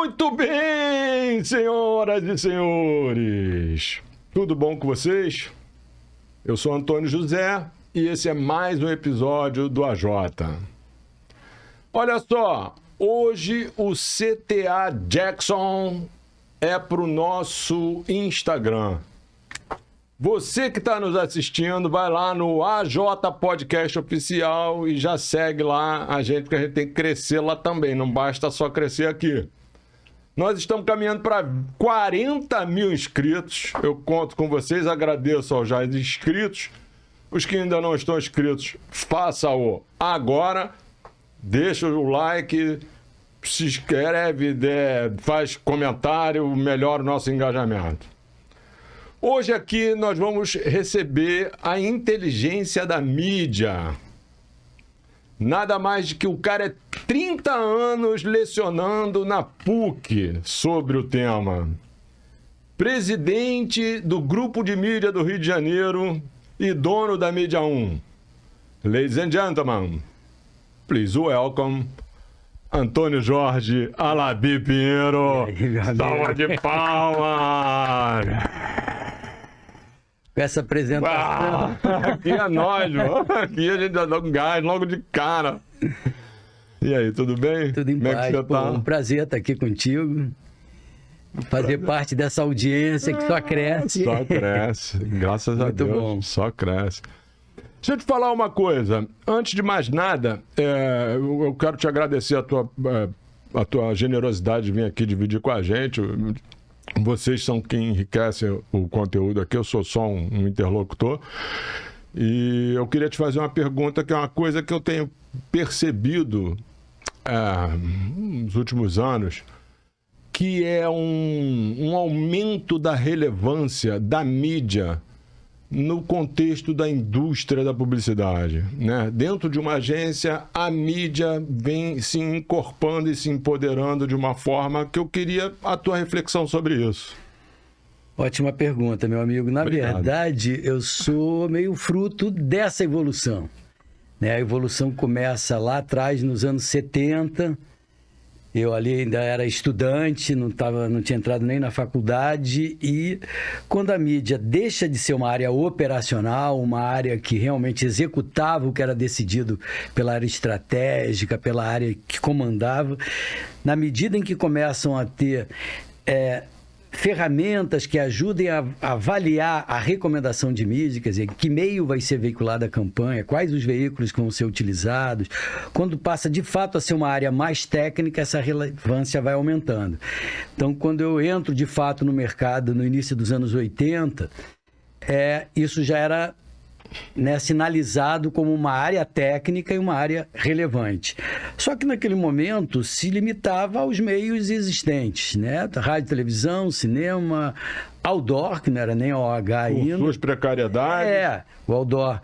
Muito bem, senhoras e senhores. Tudo bom com vocês? Eu sou Antônio José e esse é mais um episódio do AJ. Olha só, hoje o CTA Jackson é pro nosso Instagram. Você que está nos assistindo, vai lá no AJ Podcast Oficial e já segue lá a gente, porque a gente tem que crescer lá também, não basta só crescer aqui. Nós estamos caminhando para 40 mil inscritos, eu conto com vocês, agradeço aos já inscritos. Os que ainda não estão inscritos, faça-o agora, deixa o like, se inscreve, faz comentário, melhora o nosso engajamento. Hoje aqui nós vamos receber a inteligência da mídia. Nada mais de que o cara é 30 anos lecionando na PUC sobre o tema. Presidente do Grupo de Mídia do Rio de Janeiro e dono da Mídia 1. Ladies and gentlemen, please welcome Antônio Jorge Alabi Pinheiro. Salva de palmas! Com essa apresentação. Aqui é nós, mano. Aqui a gente dá um gás logo de cara. E aí, tudo bem? Tudo em Como paz. é que você tá? Um prazer estar aqui contigo. Fazer parte dessa audiência que só cresce. Só cresce. Graças a Deus. Bom. Só cresce. Deixa eu te falar uma coisa. Antes de mais nada, eu quero te agradecer a tua generosidade de vir aqui dividir com a gente. Vocês são quem enriquece o conteúdo aqui, eu sou só um interlocutor. E eu queria te fazer uma pergunta, que é uma coisa que eu tenho percebido nos últimos anos, que é um aumento da relevância da mídia no contexto da indústria da publicidade, né? Dentro de uma agência, a mídia vem se incorporando e se empoderando de uma forma que eu queria a tua reflexão sobre isso. Ótima pergunta, meu amigo. Na verdade, eu sou meio fruto dessa evolução, né? A evolução começa lá atrás, nos anos 70. Eu ali ainda era estudante, não tinha entrado nem na faculdade, e quando a mídia deixa de ser uma área operacional, uma área que realmente executava o que era decidido pela área estratégica, pela área que comandava, na medida em que começam a ter ferramentas que ajudem a avaliar a recomendação de mídia, quer dizer, que meio vai ser veiculada a campanha, quais os veículos que vão ser utilizados. Quando passa de fato a ser uma área mais técnica, essa relevância vai aumentando. Então, quando eu entro de fato no mercado no início dos anos 80, isso já era, né, sinalizado como uma área técnica e uma área relevante. Só que naquele momento se limitava aos meios existentes, né? Rádio, televisão, cinema, outdoor, que não era nem OH ainda. Com suas precariedades. O outdoor.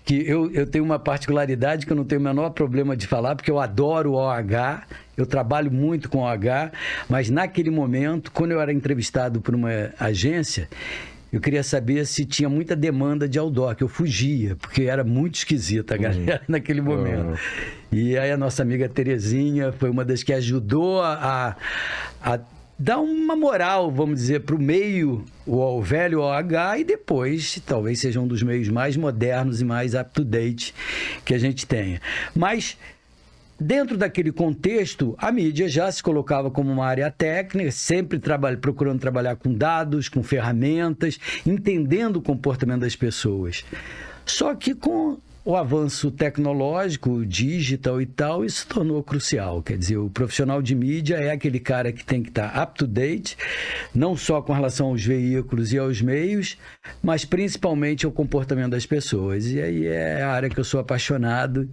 Que eu tenho uma particularidade que eu não tenho o menor problema de falar, porque eu adoro o OH, eu trabalho muito com OH, mas naquele momento, quando eu era entrevistado por uma agência, eu queria saber se tinha muita demanda de outdoor, que eu fugia, porque era muito esquisita a galera naquele momento. E aí a nossa amiga Terezinha foi uma das que ajudou a dar uma moral, vamos dizer, para o meio, o velho OH, e depois talvez seja um dos meios mais modernos e mais up-to-date que a gente tenha. Mas dentro daquele contexto, a mídia já se colocava como uma área técnica, sempre procurando trabalhar com dados, com ferramentas, entendendo o comportamento das pessoas. Só que com o avanço tecnológico, o digital e tal, isso se tornou crucial. Quer dizer, o profissional de mídia é aquele cara que tem que estar up-to-date, não só com relação aos veículos e aos meios, mas principalmente ao comportamento das pessoas. E aí é a área que eu sou apaixonado,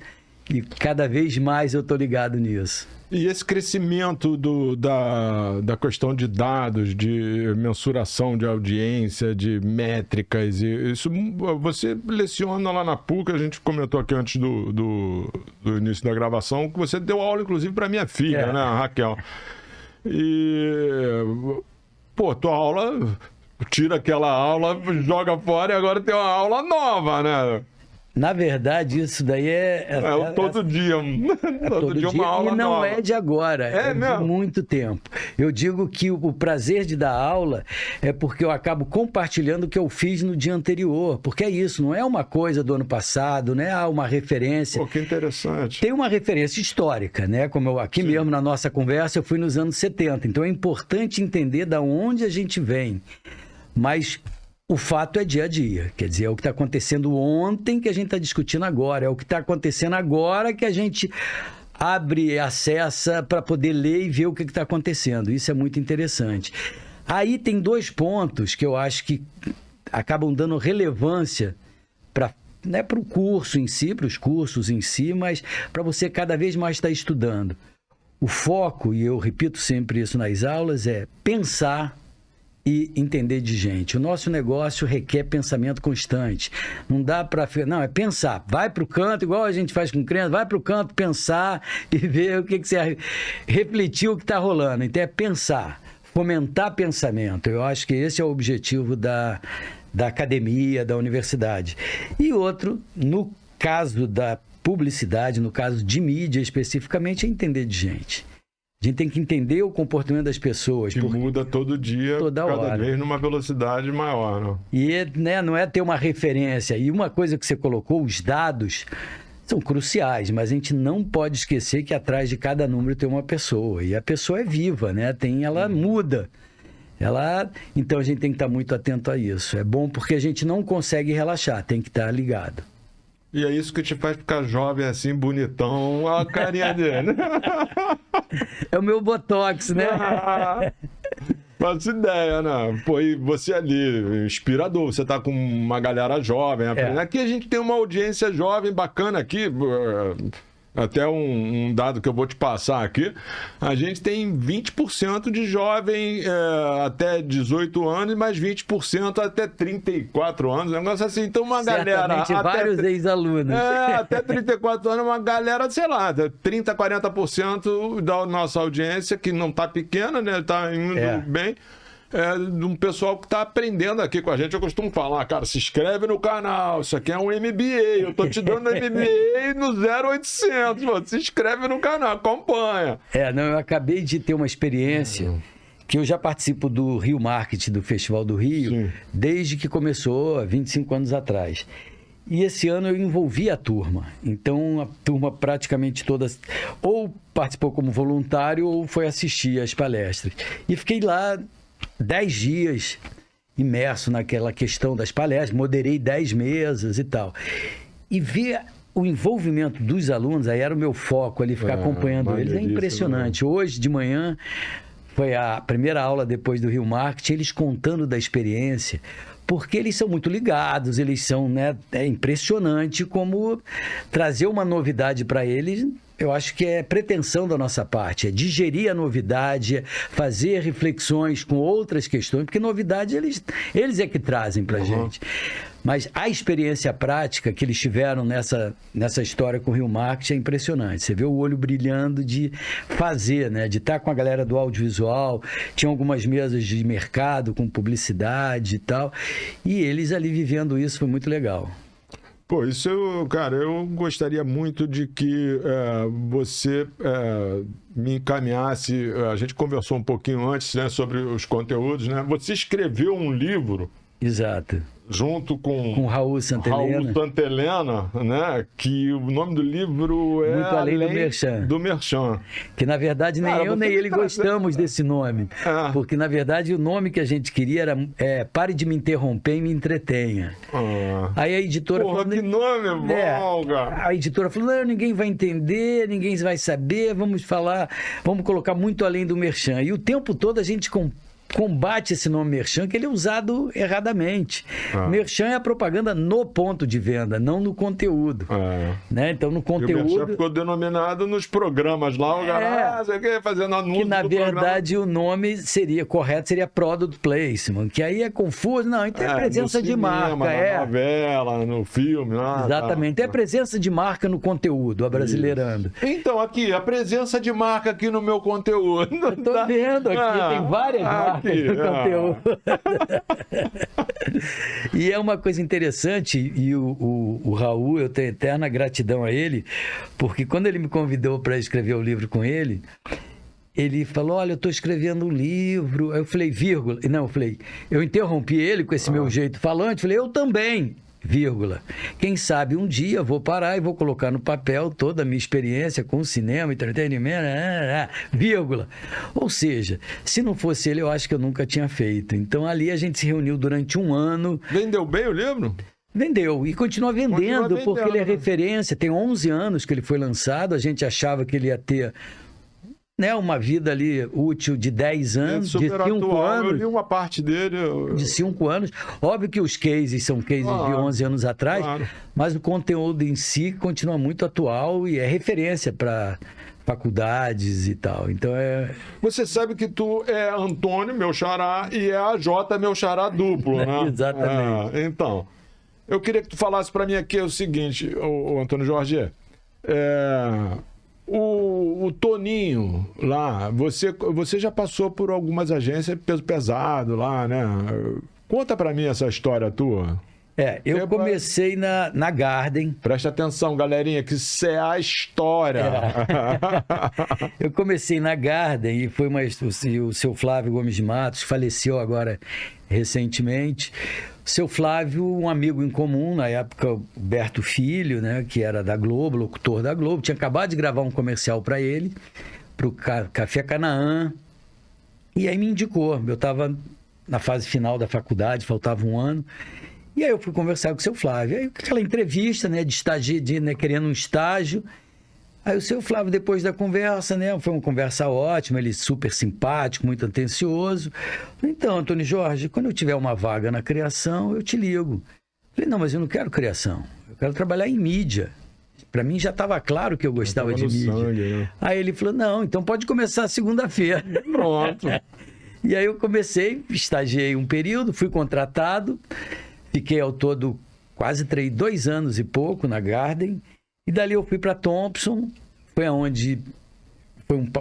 e cada vez mais eu estou ligado nisso. E esse crescimento da questão de dados, de mensuração de audiência, de métricas, isso você leciona lá na PUC, a gente comentou aqui antes do início da gravação, que você deu aula, inclusive, para minha filha, né, a Raquel. E, tua aula, tira aquela aula, joga fora e agora tem uma aula nova, né? Na verdade, isso daí todo dia. Todo dia uma aula e não nova. é de agora, é de muito tempo. Eu digo que o prazer de dar aula é porque eu acabo compartilhando o que eu fiz no dia anterior, porque é isso, não é uma coisa do ano passado, né? Há uma referência. Pô, que interessante. Tem uma referência histórica, né? Como eu, aqui mesmo na nossa conversa, eu fui nos anos 70, então é importante entender de onde a gente vem. Mas o fato é dia a dia, quer dizer, é o que está acontecendo ontem que a gente está discutindo agora, é o que está acontecendo agora que a gente abre, acessa para poder ler e ver o que está acontecendo. Isso é muito interessante. Aí tem 2 pontos que eu acho que acabam dando relevância para o curso em si, para os cursos em si, mas para você cada vez mais estar estudando. O foco, e eu repito sempre isso nas aulas, é pensar e entender de gente. O nosso negócio requer pensamento constante. Não dá para... Não, é pensar. Vai para o canto, igual a gente faz com criança, vai para o canto pensar e ver o que você... refletir o que está rolando. Então é pensar, fomentar pensamento. Eu acho que esse é o objetivo da academia, da universidade. E outro, no caso da publicidade, no caso de mídia especificamente, é entender de gente. A gente tem que entender o comportamento das pessoas. Que muda todo dia, toda cada hora. vez numa velocidade maior. Não? E né, não é ter uma referência. E uma coisa que você colocou, os dados são cruciais, mas a gente não pode esquecer que atrás de cada número tem uma pessoa. E a pessoa é viva, né? Ela muda. Então a gente tem que estar muito atento a isso. É bom porque a gente não consegue relaxar, tem que estar ligado. E é isso que te faz ficar jovem assim, bonitão, a carinha dele. É o meu botox, né? Faço ideia, né? Pô, e você ali, inspirador, você tá com uma galera jovem. Aqui a gente tem uma audiência jovem bacana aqui. Até um dado que eu vou te passar aqui, a gente tem 20% de jovem até 18 anos, mais 20% até 34 anos, um negócio assim. Então uma galera... vários ex-alunos. Até 34 anos, uma galera, sei lá, 30%, 40% da nossa audiência, que não tá pequena, né? Tá indo bem. De um pessoal que está aprendendo aqui com a gente. Eu costumo falar, cara, se inscreve no canal, isso aqui é um MBA, eu tô te dando MBA no 0800, mano. Se inscreve no canal, acompanha. Eu acabei de ter uma experiência que eu já participo do Rio Marketing, do Festival do Rio, desde que começou, há 25 anos atrás. E esse ano eu envolvi a turma. Então, a turma praticamente toda ou participou como voluntário ou foi assistir às palestras. E fiquei lá 10 dias imerso naquela questão das palestras, moderei 10 mesas e tal. E ver o envolvimento dos alunos, aí era o meu foco ali, ficar acompanhando eles, é impressionante. Hoje de manhã foi a primeira aula depois do Rio Marketing, eles contando da experiência, porque eles são muito ligados, eles são, né, é impressionante como trazer uma novidade para eles. Eu acho que é pretensão da nossa parte, é digerir a novidade, é fazer reflexões com outras questões, porque novidade eles é que trazem para a gente. Mas a experiência prática que eles tiveram nessa história com o Rio Marketing é impressionante. Você vê o olho brilhando de fazer, né? De estar com a galera do audiovisual, tinha algumas mesas de mercado com publicidade e tal, e eles ali vivendo isso foi muito legal. Pô, isso, cara, eu gostaria muito de que você me encaminhasse. A gente conversou um pouquinho antes, né, sobre os conteúdos, né? Você escreveu um livro. Exato. Junto com Raul Santelena. Raul Santelena, né? Que o nome do livro é Muito Além do Merchan. Que, na verdade, nem eu nem ele gostamos desse nome. Porque, na verdade, o nome que a gente queria era Pare de me interromper e me entretenha. Aí a editora falou... que nome bom, cara. A editora falou, não, ninguém vai entender, ninguém vai saber, vamos colocar Muito Além do Merchan. E o tempo todo a gente combate esse nome Merchan, que ele é usado erradamente. Merchan é a propaganda no ponto de venda, não no conteúdo. Né? Então, no conteúdo... E o Merchan ficou denominado nos programas lá, o cara, você quer fazer anúncio. Que, na verdade, programa. O nome correto seria Product Placement, que aí é confuso. Não, então é presença de marca. Na novela, no filme. Exatamente. É presença de marca no conteúdo, abrasileirando. Isso. Então, aqui, a presença de marca aqui no meu conteúdo. Eu tô vendo aqui, tem várias marcas. aqui. do conteúdo. E é uma coisa interessante, e o Raul, eu tenho eterna gratidão a ele, porque quando ele me convidou para escrever o livro com ele, ele falou, olha, eu estou escrevendo um livro. Aí eu falei, vírgula. Não, eu falei, eu interrompi ele com esse meu jeito falante, falei, eu também, vírgula. Quem sabe um dia vou parar e vou colocar no papel toda a minha experiência com cinema, entretenimento, vírgula. Ou seja, se não fosse ele, eu acho que eu nunca tinha feito. Então ali a gente se reuniu durante um ano. Vendeu bem o livro? Vendeu e continua vendendo, porque ele é referência. Tem 11 anos que ele foi lançado, a gente achava que ele ia ter... né, uma vida ali útil de 10 anos, de 5 anos. Eu li uma parte dele. De 5 anos. Óbvio que os cases são cases de 11 anos atrás, mas o conteúdo em si continua muito atual e é referência para faculdades e tal. Então é... Você sabe que tu é Antônio, meu xará, e é AJ, meu xará duplo, né? Exatamente. Então, eu queria que tu falasse para mim aqui o seguinte, o Antônio Jorge. O Toninho lá, você já passou por algumas agências peso pesado lá, né? Conta pra mim essa história tua. Eu comecei na Garden. Presta atenção, galerinha, que isso é a história. Eu comecei na Garden e foi o seu Flávio Gomes de Matos, faleceu agora recentemente. Seu Flávio, um amigo em comum, na época, o Berto Filho, né, que era da Globo, locutor da Globo, tinha acabado de gravar um comercial para ele, para o Café Canaã, e aí me indicou. Eu estava na fase final da faculdade, faltava um ano, e aí eu fui conversar com o seu Flávio. Aí aquela entrevista, né, de estágio, né, querendo um estágio. Aí o seu Flávio, depois da conversa, né, foi uma conversa ótima, ele super simpático, muito atencioso. Então, Antônio Jorge, quando eu tiver uma vaga na criação, eu te ligo. Falei, não, mas eu não quero criação, eu quero trabalhar em mídia. Para mim já estava claro que eu gostava de mídia. Sangue, né? Aí ele falou, não, então pode começar segunda-feira. Pronto. E aí eu comecei, estagiei um período, fui contratado, fiquei ao todo quase 2 anos e pouco na Garden. E dali eu fui para Thompson, foi um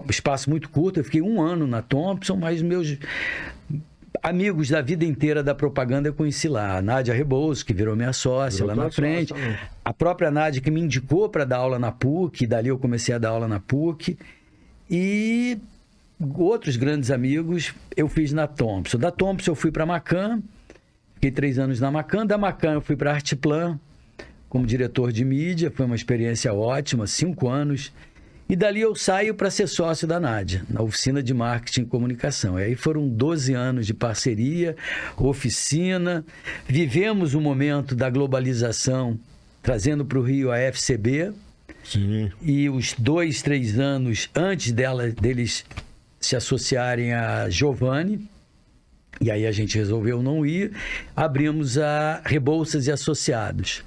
espaço muito curto, eu fiquei 1 ano na Thompson, mas meus amigos da vida inteira da propaganda eu conheci lá. A Nádia Rebouças, que virou minha sócia lá na frente. A própria Nádia que me indicou para dar aula na PUC, e dali eu comecei a dar aula na PUC. E outros grandes amigos eu fiz na Thompson. Da Thompson eu fui para a Macan, fiquei 3 anos na Macan. Da Macan eu fui para a Artplan, como diretor de mídia, foi uma experiência ótima, 5 anos. E dali eu saio para ser sócio da Nádia, na oficina de marketing e comunicação. E aí foram 12 anos de parceria, oficina. Vivemos o momento da globalização, trazendo para o Rio a FCB. Sim. E os 2, 3 anos antes deles se associarem a Giovanni. E aí a gente resolveu não ir. Abrimos a Rebouças e Associados.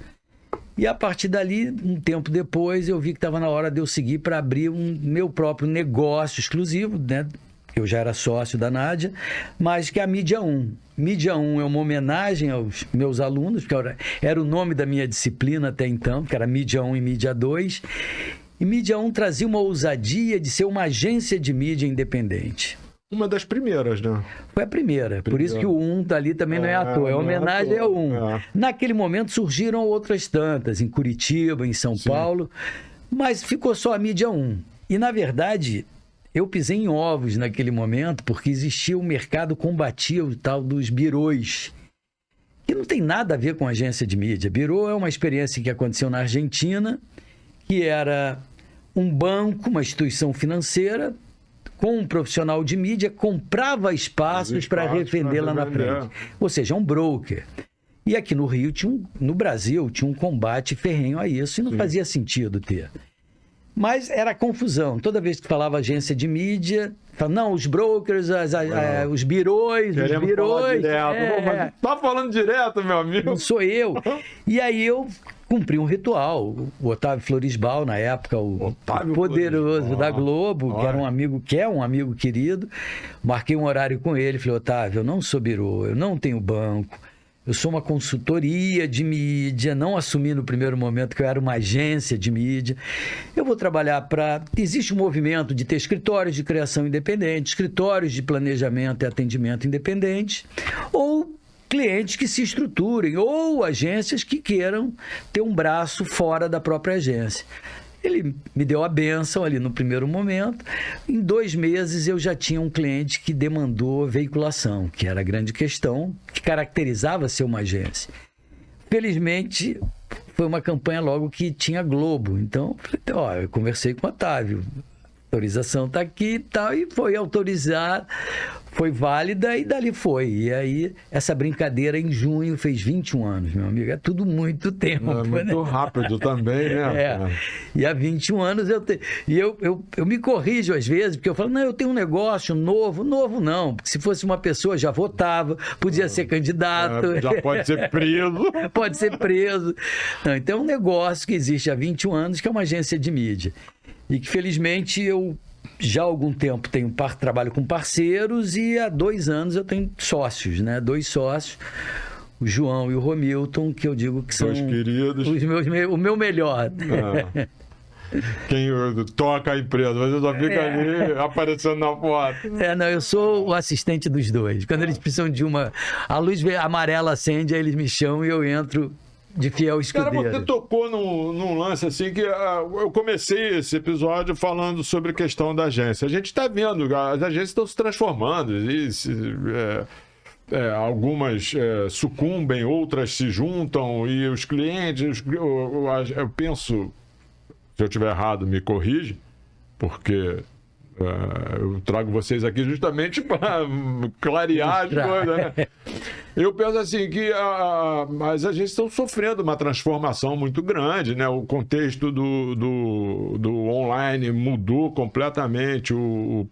E a partir dali, um tempo depois, eu vi que estava na hora de eu seguir para abrir um meu próprio negócio exclusivo, né? Eu já era sócio da Nádia, mas que é a Mídia 1. Mídia 1 é uma homenagem aos meus alunos, porque era o nome da minha disciplina até então, que era Mídia 1 e Mídia 2. E Mídia 1 trazia uma ousadia de ser uma agência de mídia independente. Uma das primeiras, né? Foi a primeira. Por isso que o 1 dali também não é à toa. É homenagem ao 1. Naquele momento surgiram outras tantas, em Curitiba, em São Paulo, mas ficou só a Mídia 1. E, na verdade, eu pisei em ovos naquele momento, porque existia o mercado, combatia o tal dos birôs, que não tem nada a ver com agência de mídia. Birô é uma experiência que aconteceu na Argentina, que era um banco, uma instituição financeira, com um profissional de mídia, comprava espaços para revender lá na frente. Ou seja, um broker. E aqui no Rio, no Brasil, tinha um combate ferrenho a isso e não fazia sentido ter. Mas era confusão. Toda vez que falava agência de mídia, falava, não, os brokers, os birôs, queremos os birôs. Tá falando direto, meu amigo. Não sou eu. E aí eu cumpri um ritual. O Otávio Florisbal, na época, o poderoso da Globo, que é um amigo querido, marquei um horário com ele, falei, Otávio, eu não sou birô, eu não tenho banco, Eu sou uma consultoria de mídia, não assumi no primeiro momento que eu era uma agência de mídia. Eu vou trabalhar para... Existe um movimento de ter escritórios de criação independente, escritórios de planejamento e atendimento independentes, ou clientes que se estruturem, ou agências que queiram ter um braço fora da própria agência. Ele me deu a bênção ali no primeiro momento. Em 2 meses eu já tinha um cliente que demandou veiculação, que era a grande questão, que caracterizava ser uma agência. Felizmente, foi uma campanha logo que tinha Globo. Então, eu conversei com o Otávio. A autorização está aqui e tal, e foi autorizar, foi válida e dali foi. E aí, essa brincadeira em junho fez 21 anos, meu amigo. É tudo muito tempo. É muito rápido também, né? É. E há 21 anos eu me corrijo às vezes, porque eu falo, não, eu tenho um negócio novo não, porque se fosse uma pessoa já votava, podia ser candidato. Já pode ser preso. Pode ser preso. Não, então é um negócio que existe há 21 anos, que é uma agência de mídia. E que, felizmente, eu já há algum tempo trabalho com parceiros e há 2 anos eu tenho sócios, né? 2 sócios, o João e o Romilton, que eu digo que são... 2 queridos. O meu melhor. Quem toca a empresa, mas eu só fico ali aparecendo na foto. Não, eu sou o assistente dos 2. Quando eles precisam de a luz amarela acende, aí eles me chamam e eu entro de fiel escudeiro. Cara, você tocou num lance assim que eu comecei esse episódio falando sobre a questão da agência. A gente está vendo, as agências estão se transformando. Algumas sucumbem, outras se juntam e os clientes... Eu penso, se eu estiver errado, me corrige, porque... eu trago vocês aqui justamente para clarear as coisas, né? Eu penso assim que as agências estão sofrendo uma transformação muito grande, né? O contexto do online mudou completamente o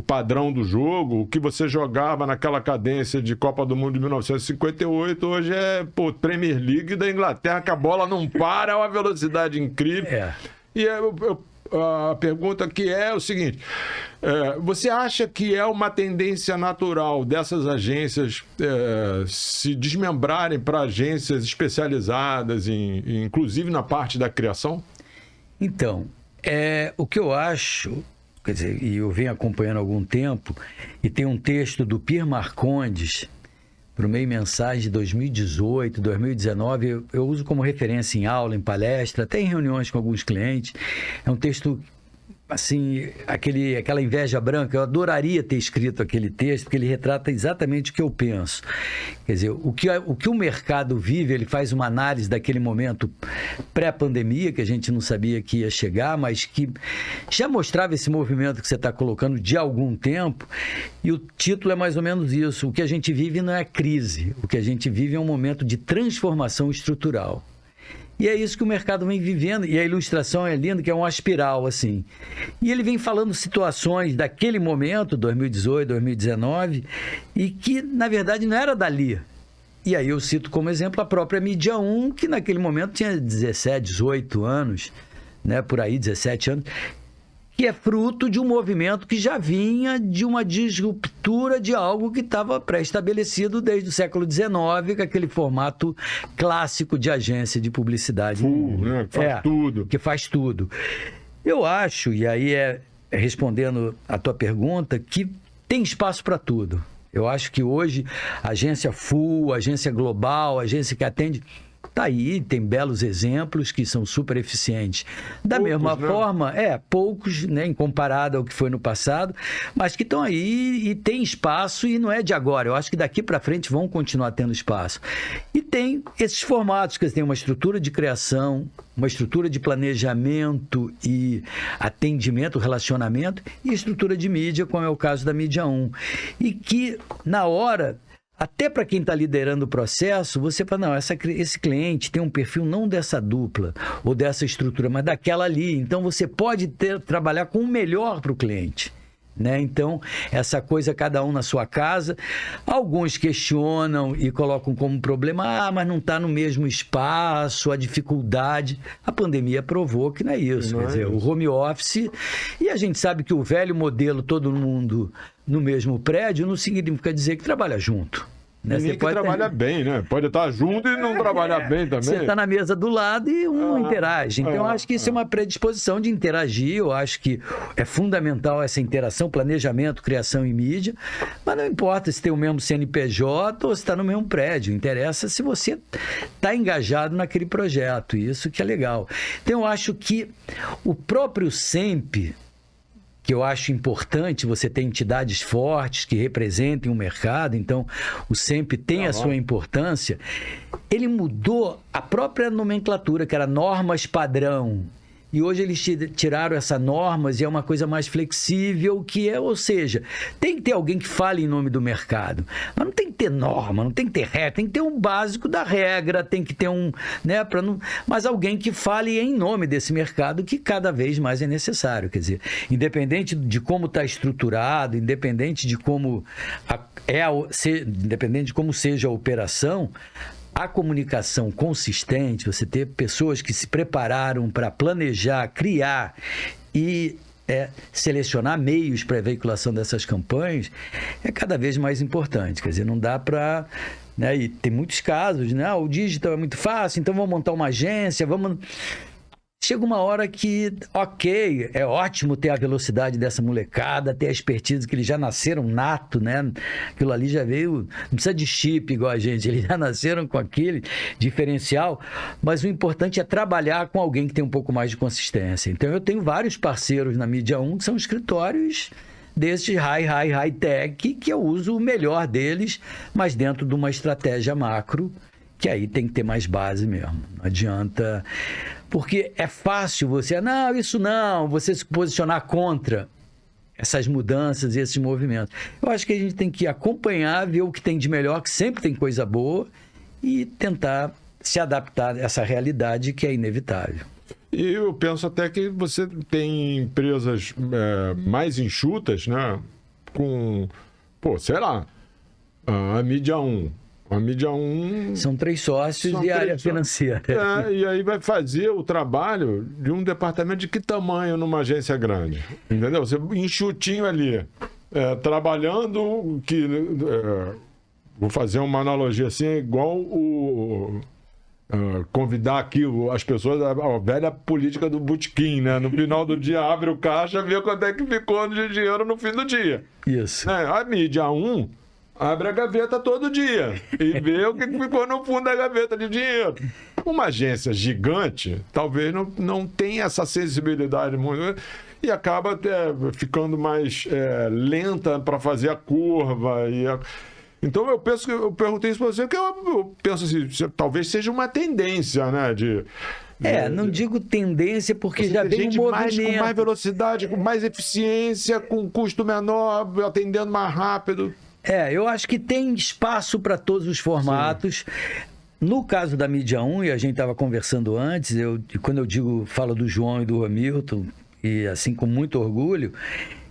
padrão do jogo. O que você jogava naquela cadência de Copa do Mundo de 1958, hoje é Premier League da Inglaterra, que a bola não para, é uma velocidade incrível. E a pergunta que é o seguinte, você acha que é uma tendência natural dessas agências se desmembrarem para agências especializadas, inclusive na parte da criação? Então, o que eu acho, quer dizer, e eu venho acompanhando há algum tempo, e tem um texto do Pierre Marcondes, para o Meio Mensagem de 2018, 2019, eu uso como referência em aula, em palestra, até em reuniões com alguns clientes. É um texto, assim, aquela inveja branca. Eu adoraria ter escrito aquele texto, porque ele retrata exatamente o que eu penso. Quer dizer, o que o mercado vive, ele faz uma análise daquele momento pré-pandemia, que a gente não sabia que ia chegar, mas que já mostrava esse movimento que você está colocando de algum tempo, e o título é mais ou menos isso. O que a gente vive não é crise, o que a gente vive é um momento de transformação estrutural. E é isso que o mercado vem vivendo, e a ilustração é linda, que é uma espiral, assim. E ele vem falando situações daquele momento, 2018, 2019, e que, na verdade, não era dali. E aí eu cito como exemplo a própria Mídia 1, que naquele momento tinha 17, 18 anos, né, por aí, 17 anos, que é fruto de um movimento que já vinha de uma disruptura de algo que estava pré-estabelecido desde o século XIX, com aquele formato clássico de agência de publicidade. Né? Que faz tudo. Que faz tudo. Eu acho, e aí respondendo a tua pergunta, que tem espaço para tudo. Eu acho que hoje agência full, agência global, agência que atende... Está aí, tem belos exemplos que são super eficientes. Da mesma forma, poucos, né, em comparado ao que foi no passado, mas que estão aí e tem espaço e não é de agora. Eu acho que daqui para frente vão continuar tendo espaço. E tem esses formatos, que tem uma estrutura de criação, uma estrutura de planejamento e atendimento, relacionamento, e estrutura de mídia, como é o caso da Mídia 1. E que, na hora... Até para quem está liderando o processo, você fala, não, esse cliente tem um perfil não dessa dupla ou dessa estrutura, mas daquela ali. Então, você pode trabalhar com o melhor para o cliente. Né? Então, essa coisa, cada um na sua casa. Alguns questionam e colocam como problema, mas não está no mesmo espaço, a dificuldade. A pandemia provou que não é isso. Quer dizer, o home office, e a gente sabe que o velho modelo, todo mundo no mesmo prédio, não significa dizer que trabalha junto. Né? Ninguém que trabalha bem, né? Pode estar junto e não trabalhar bem também. Você está na mesa do lado e um interage. Então, eu acho que isso é uma predisposição de interagir. Eu acho que é fundamental essa interação, planejamento, criação e mídia. Mas não importa se tem o mesmo CNPJ ou se está no mesmo prédio. Interessa se você está engajado naquele projeto. Isso que é legal. Então, eu acho que o próprio SEMP, que eu acho importante você ter entidades fortes que representem o mercado, então o SEMP tem a sua importância, ele mudou a própria nomenclatura, que era normas padrão. E hoje eles tiraram essa normas e é uma coisa mais flexível, ou seja, tem que ter alguém que fale em nome do mercado. Mas não tem que ter norma, não tem que ter regra, tem que ter um básico da regra, tem que ter mas alguém que fale em nome desse mercado, que cada vez mais é necessário. Quer dizer, independente de como está estruturado, independente de como independente de como seja a operação, a comunicação consistente, você ter pessoas que se prepararam para planejar, criar e selecionar meios para a veiculação dessas campanhas, é cada vez mais importante. Quer dizer, não dá para... Né, e tem muitos casos, né? O digital é muito fácil, então vamos montar uma agência, vamos... Chega uma hora que, ok, é ótimo ter a velocidade dessa molecada, ter a expertise que eles já nasceram nato, né? Aquilo ali já veio, não precisa de chip igual a gente, eles já nasceram com aquele diferencial, mas o importante é trabalhar com alguém que tem um pouco mais de consistência. Então, eu tenho vários parceiros na Mídia 1 que são escritórios desses high-tech, que eu uso o melhor deles, mas dentro de uma estratégia macro, que aí tem que ter mais base mesmo. Não adianta... Porque é fácil você se posicionar contra essas mudanças e esses movimentos. Eu acho que a gente tem que acompanhar, ver o que tem de melhor, que sempre tem coisa boa, e tentar se adaptar a essa realidade que é inevitável. E eu penso até que você tem empresas mais enxutas, né? Com, sei lá, a Mídia 1. A Mídia 1... São 3 sócios e a área financeira. E aí vai fazer o trabalho de um departamento de que tamanho numa agência grande? Entendeu? Você enxutinho ali, trabalhando, vou fazer uma analogia assim, igual convidar aqui as pessoas, a velha política do botequim, né? No final do dia abre o caixa, vê quanto é que ficou de dinheiro no fim do dia. Isso. A Mídia 1... abre a gaveta todo dia e vê o que ficou no fundo da gaveta de dinheiro. Uma agência gigante talvez não tenha essa sensibilidade muito e acaba ficando mais lenta para fazer a curva. Então eu perguntei isso para você, porque eu penso assim, talvez seja uma tendência, né? Não digo tendência, porque já vem um movimento. Com mais velocidade, com mais eficiência, com custo menor, atendendo mais rápido. Eu acho que tem espaço para todos os formatos. Sim. No caso da Mídia 1, e a gente estava conversando antes, quando eu falo do João e do Hamilton, e assim com muito orgulho,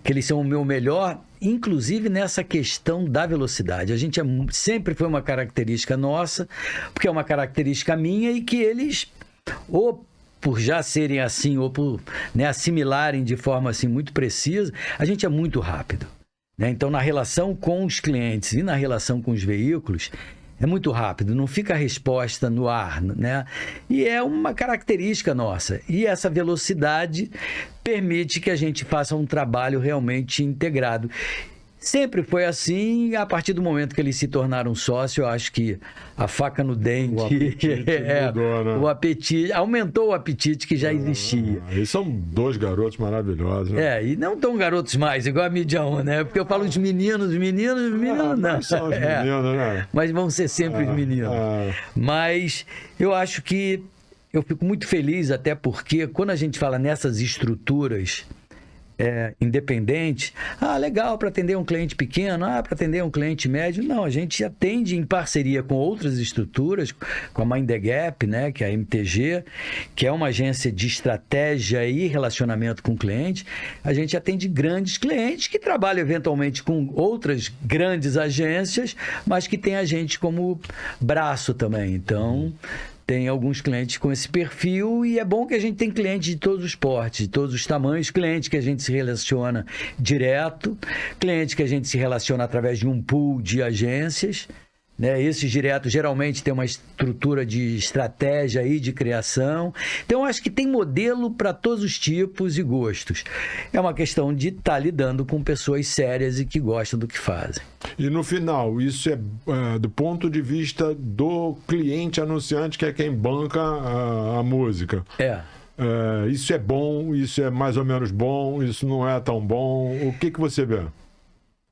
que eles são o meu melhor, inclusive nessa questão da velocidade. A gente sempre foi uma característica nossa, porque é uma característica minha, e que eles, ou por já serem assim, ou por assimilarem de forma assim muito precisa, a gente é muito rápido. Então, na relação com os clientes e na relação com os veículos, é muito rápido, não fica a resposta no ar, né? E é uma característica nossa. E essa velocidade permite que a gente faça um trabalho realmente integrado. Sempre foi assim, a partir do momento que eles se tornaram sócios, eu acho que a faca no dente, mudou, né? o apetite, aumentou o apetite que já existia. Eles são 2 garotos maravilhosos, né? E não tão garotos mais, igual a Mídia 1, né? Porque eu falo de meninos não. São os meninos, né? Mas vão ser sempre os meninos. Mas eu acho que eu fico muito feliz, até porque quando a gente fala nessas estruturas independente, legal para atender um cliente pequeno, para atender um cliente médio. Não, a gente atende em parceria com outras estruturas, com a Mind the Gap, né, que é a MTG, que é uma agência de estratégia e relacionamento com o cliente. A gente atende grandes clientes que trabalham eventualmente com outras grandes agências, mas que tem a gente como braço também. Então, tem alguns clientes com esse perfil e é bom que a gente tem clientes de todos os portes, de todos os tamanhos, clientes que a gente se relaciona direto, clientes que a gente se relaciona através de um pool de agências, né? Esses diretos geralmente têm uma estrutura de estratégia e de criação. Então, eu acho que tem modelo para todos os tipos e gostos. É uma questão de estar lidando com pessoas sérias e que gostam do que fazem. E no final, isso é do ponto de vista do cliente anunciante, que é quem banca a música. Isso é bom, isso é mais ou menos bom, isso não é tão bom. O que você vê?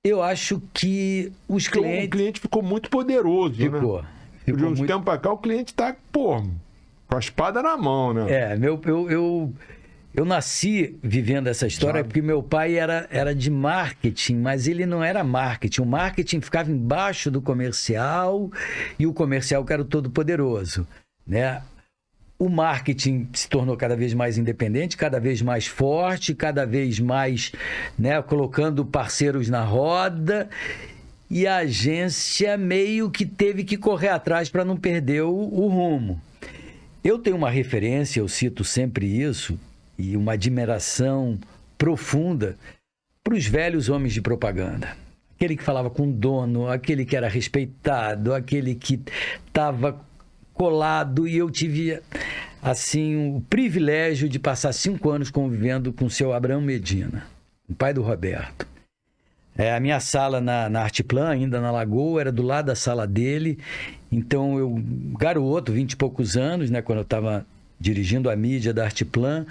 Eu acho que os clientes... O cliente ficou muito poderoso, ficou, né? De uns tempos para cá, o cliente está, com a espada na mão, né? Eu nasci vivendo essa história porque meu pai era de marketing, mas ele não era marketing. O marketing ficava embaixo do comercial e o comercial que era o todo-poderoso, né? O marketing se tornou cada vez mais independente, cada vez mais forte, cada vez mais, né, colocando parceiros na roda, e a agência meio que teve que correr atrás para não perder o rumo. Eu tenho uma referência, eu cito sempre isso, e uma admiração profunda para os velhos homens de propaganda. Aquele que falava com o dono, aquele que era respeitado, aquele que estava colado, e eu tive assim o privilégio de passar 5 anos convivendo com o seu Abrão Medina, o pai do Roberto. A minha sala na Arteplan, ainda na Lagoa, era do lado da sala dele. Então eu, garoto, 20 e poucos anos, né, quando eu estava dirigindo a mídia da Arteplan,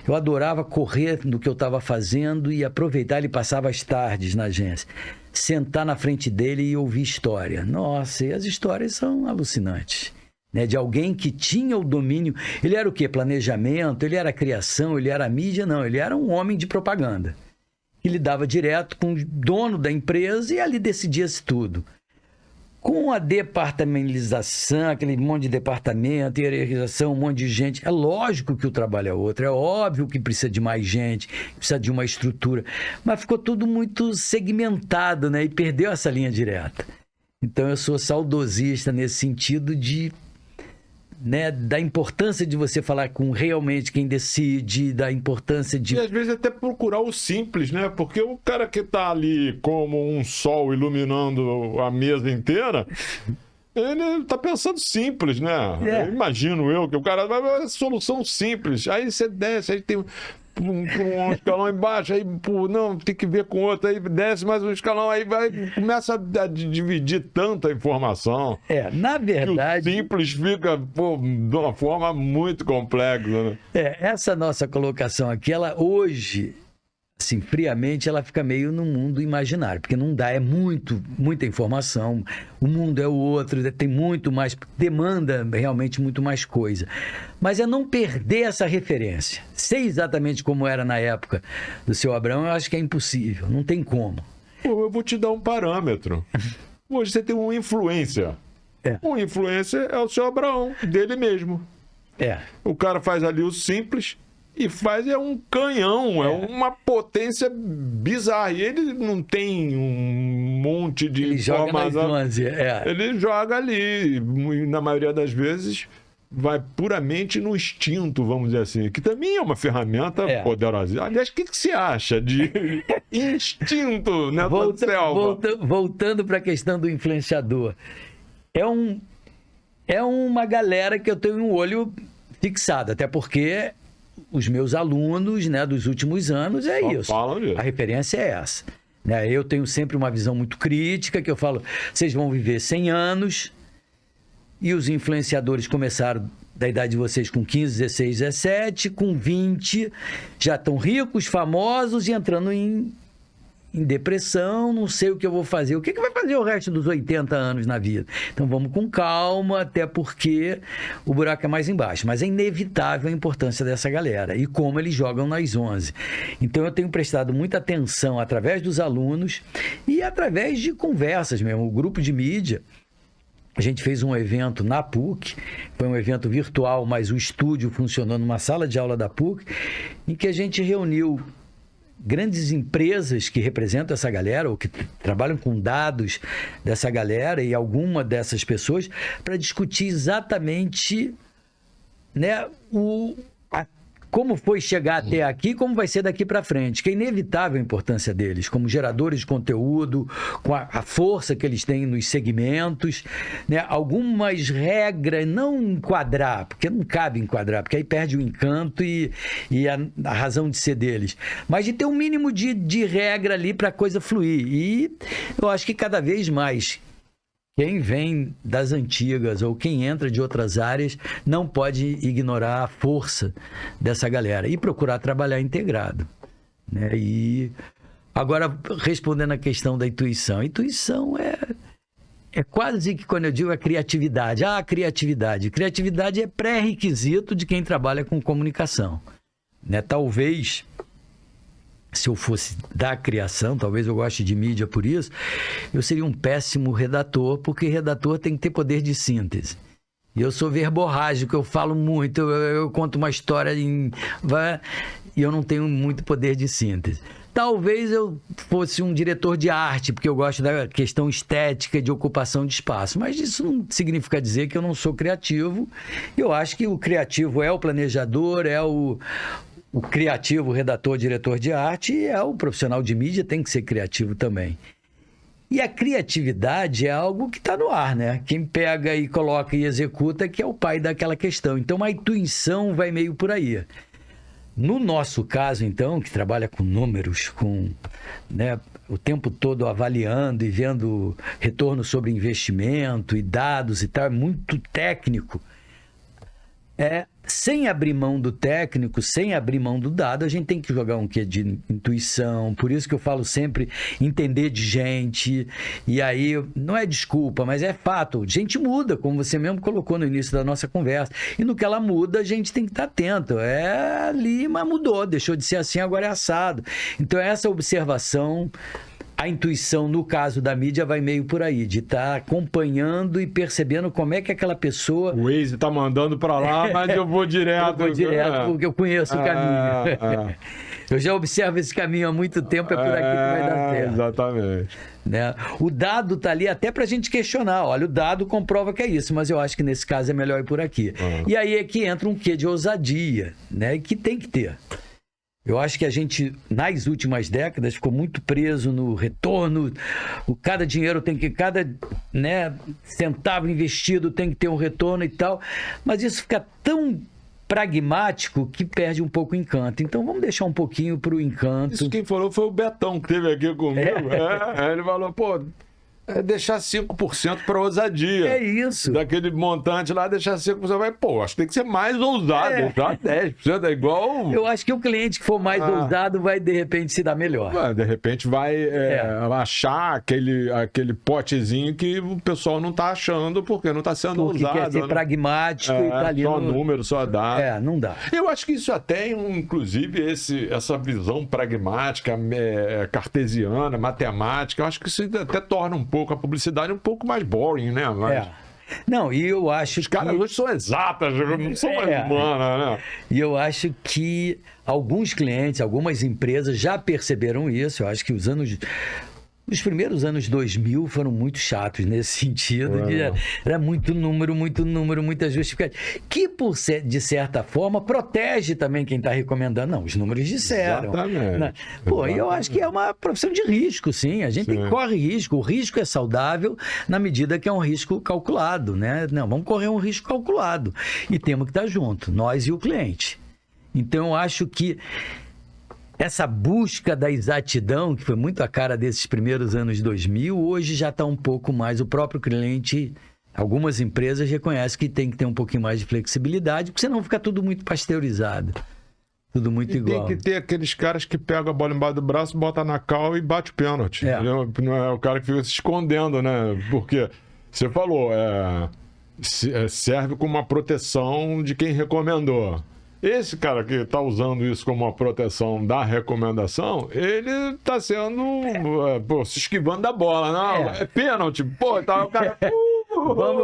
eu adorava correr no que eu estava fazendo e aproveitar. Ele passava as tardes na agência, sentar na frente dele e ouvir história. Nossa, e as histórias são alucinantes, né? De alguém que tinha o domínio. Ele era o quê? Planejamento? Ele era criação? Ele era mídia? Não, ele era um homem de propaganda que lidava direto com o dono da empresa e ali decidia-se tudo. Com a departamentalização, aquele monte de departamento, hierarquização, um monte de gente, é lógico que o trabalho é outro, é óbvio que precisa de mais gente, precisa de uma estrutura, mas ficou tudo muito segmentado, né? E perdeu essa linha direta. Então eu sou saudosista nesse sentido de, né, da importância de você falar com realmente quem decide, da importância de... E às vezes até procurar o simples, né? Porque o cara que tá ali como um sol iluminando a mesa inteira, ele tá pensando simples, né? Imagino eu que o cara vai solução simples. Aí você desce, aí tem um escalão embaixo, aí não, tem que ver com outro, aí desce mais um escalão, aí começa a dividir tanta informação. Na verdade... Que o simples fica de uma forma muito complexa, né? Essa nossa colocação aqui, ela hoje, assim, friamente, ela fica meio no mundo imaginário, porque não dá, é muita informação, o mundo é o outro, tem muito mais, demanda realmente muito mais coisa. Mas é não perder essa referência. Sei exatamente como era na época do seu Abrão, eu acho que é impossível, não tem como. Eu vou te dar um parâmetro. Hoje você tem um influencer. Um influencer é o seu Abrão, dele mesmo. O cara faz ali o simples e faz um canhão, é uma potência bizarra. E ele não tem um monte de ele informação. Ele joga ali, e na maioria das vezes vai puramente no instinto, vamos dizer assim, que também é uma ferramenta poderosa. Aliás, o que você acha de instinto nessa selva? Voltando para a questão do influenciador. É uma galera que eu tenho um olho fixado, até porque os meus alunos, né, dos últimos anos isso. A referência é essa. Né? Eu tenho sempre uma visão muito crítica, que eu falo, vocês vão viver 100 anos, e os influenciadores começaram da idade de vocês com 15, 16, 17, com 20, já estão ricos, famosos e entrando em depressão, não sei o que eu vou fazer. O que vai fazer o resto dos 80 anos na vida? Então vamos com calma, até porque o buraco é mais embaixo. Mas é inevitável a importância dessa galera e como eles jogam nas 11. Então eu tenho prestado muita atenção através dos alunos e através de conversas mesmo. O grupo de mídia, a gente fez um evento na PUC, foi um evento virtual, mas o estúdio funcionou numa sala de aula da PUC, em que a gente reuniu grandes empresas que representam essa galera, ou que trabalham com dados dessa galera e alguma dessas pessoas, para discutir exatamente, né, como foi chegar até aqui, como vai ser daqui para frente, que é inevitável a importância deles, como geradores de conteúdo, com a força que eles têm nos segmentos, né? Algumas regras, não enquadrar, porque não cabe enquadrar, porque aí perde o encanto e a razão de ser deles, mas de ter um mínimo de regra ali para a coisa fluir. E eu acho que cada vez mais quem vem das antigas ou quem entra de outras áreas não pode ignorar a força dessa galera e procurar trabalhar integrado, né? E agora, respondendo a questão da intuição, a intuição é quase que, quando eu digo a criatividade, criatividade é pré-requisito de quem trabalha com comunicação, né? Talvez, se eu fosse da criação, talvez eu goste de mídia por isso, eu seria um péssimo redator, porque redator tem que ter poder de síntese. E eu sou verborrágico, eu falo muito, eu conto uma história e eu não tenho muito poder de síntese. Talvez eu fosse um diretor de arte, porque eu gosto da questão estética de ocupação de espaço. Mas isso não significa dizer que eu não sou criativo. Eu acho que o criativo é o planejador, é o criativo, o redator, diretor de arte, e o profissional de mídia tem que ser criativo também. E a criatividade é algo que está no ar, né? Quem pega e coloca e executa que é o pai daquela questão. Então, a intuição vai meio por aí. No nosso caso, então, que trabalha com números, né, o tempo todo avaliando e vendo retorno sobre investimento e dados e tal, é muito técnico. Sem abrir mão do técnico, sem abrir mão do dado, a gente tem que jogar um quê de intuição. Por isso que eu falo sempre entender de gente. E aí, não é desculpa, mas é fato. Gente muda, como você mesmo colocou no início da nossa conversa. E no que ela muda, a gente tem que estar atento. É ali, mas mudou. Deixou de ser assim, agora é assado. Então, essa observação... A intuição, no caso da mídia, vai meio por aí, de estar acompanhando e percebendo como é que aquela pessoa... O Waze está mandando para lá, mas eu vou direto. Eu vou direto, porque eu conheço o caminho. Eu já observo esse caminho há muito tempo, é por aqui que vai dar certo. Exatamente. Né? O dado está ali até para a gente questionar. Olha, o dado comprova que é isso, mas eu acho que nesse caso é melhor ir por aqui. E aí é que entra um quê de ousadia, né? Que tem que ter. Eu acho que a gente, nas últimas décadas, ficou muito preso no retorno. Cada dinheiro tem que... Cada, né, centavo investido tem que ter um retorno e tal. Mas isso fica tão pragmático que perde um pouco o encanto. Então, vamos deixar um pouquinho para o encanto. Isso quem falou foi o Betão, que esteve aqui comigo. Ele falou, pô... deixar 5% para ousadia. É isso. Daquele montante lá, deixar 5%. Mas, pô, acho que tem que ser mais ousado. Deixar 10%. É igual... Eu acho que o cliente que for mais ousado vai, de repente, se dar melhor. De repente, vai achar aquele potezinho que o pessoal não está achando porque não está sendo ousado. Porque quer ser pragmático e tá ali só número, só dado. Não dá. Eu acho que isso até, inclusive, essa visão pragmática, cartesiana, matemática, eu acho que isso até torna um pouco a publicidade um pouco mais boring, né? Mas... Não, e eu acho Os caras hoje são exatas, não são mais humanas, né? E eu acho que alguns clientes, algumas empresas já perceberam isso. Eu acho que os primeiros anos 2000 foram muito chatos nesse sentido. Era muito número, muita justificativa. Que, de certa forma, protege também quem está recomendando. Não, os números disseram. Exatamente. Né? Pô, e eu acho que é uma profissão de risco, sim. A gente corre risco. O risco é saudável na medida que é um risco calculado, né? Não, vamos correr um risco calculado. E temos que estar junto, nós e o cliente. Então, eu acho que essa busca da exatidão, que foi muito a cara desses primeiros anos 2000, hoje já está um pouco mais. O próprio cliente, algumas empresas reconhecem que tem que ter um pouquinho mais de flexibilidade, porque senão fica tudo muito pasteurizado. Tudo muito igual. Tem que ter aqueles caras que pegam a bola embaixo do braço, bota na cal e bate o pênalti. Não é o cara que fica se escondendo, né? Porque você falou, serve como uma proteção de quem recomendou. Esse cara que está usando isso como uma proteção da recomendação, ele está sendo, se esquivando da bola. Não, é pênalti. Pô, tá o cara...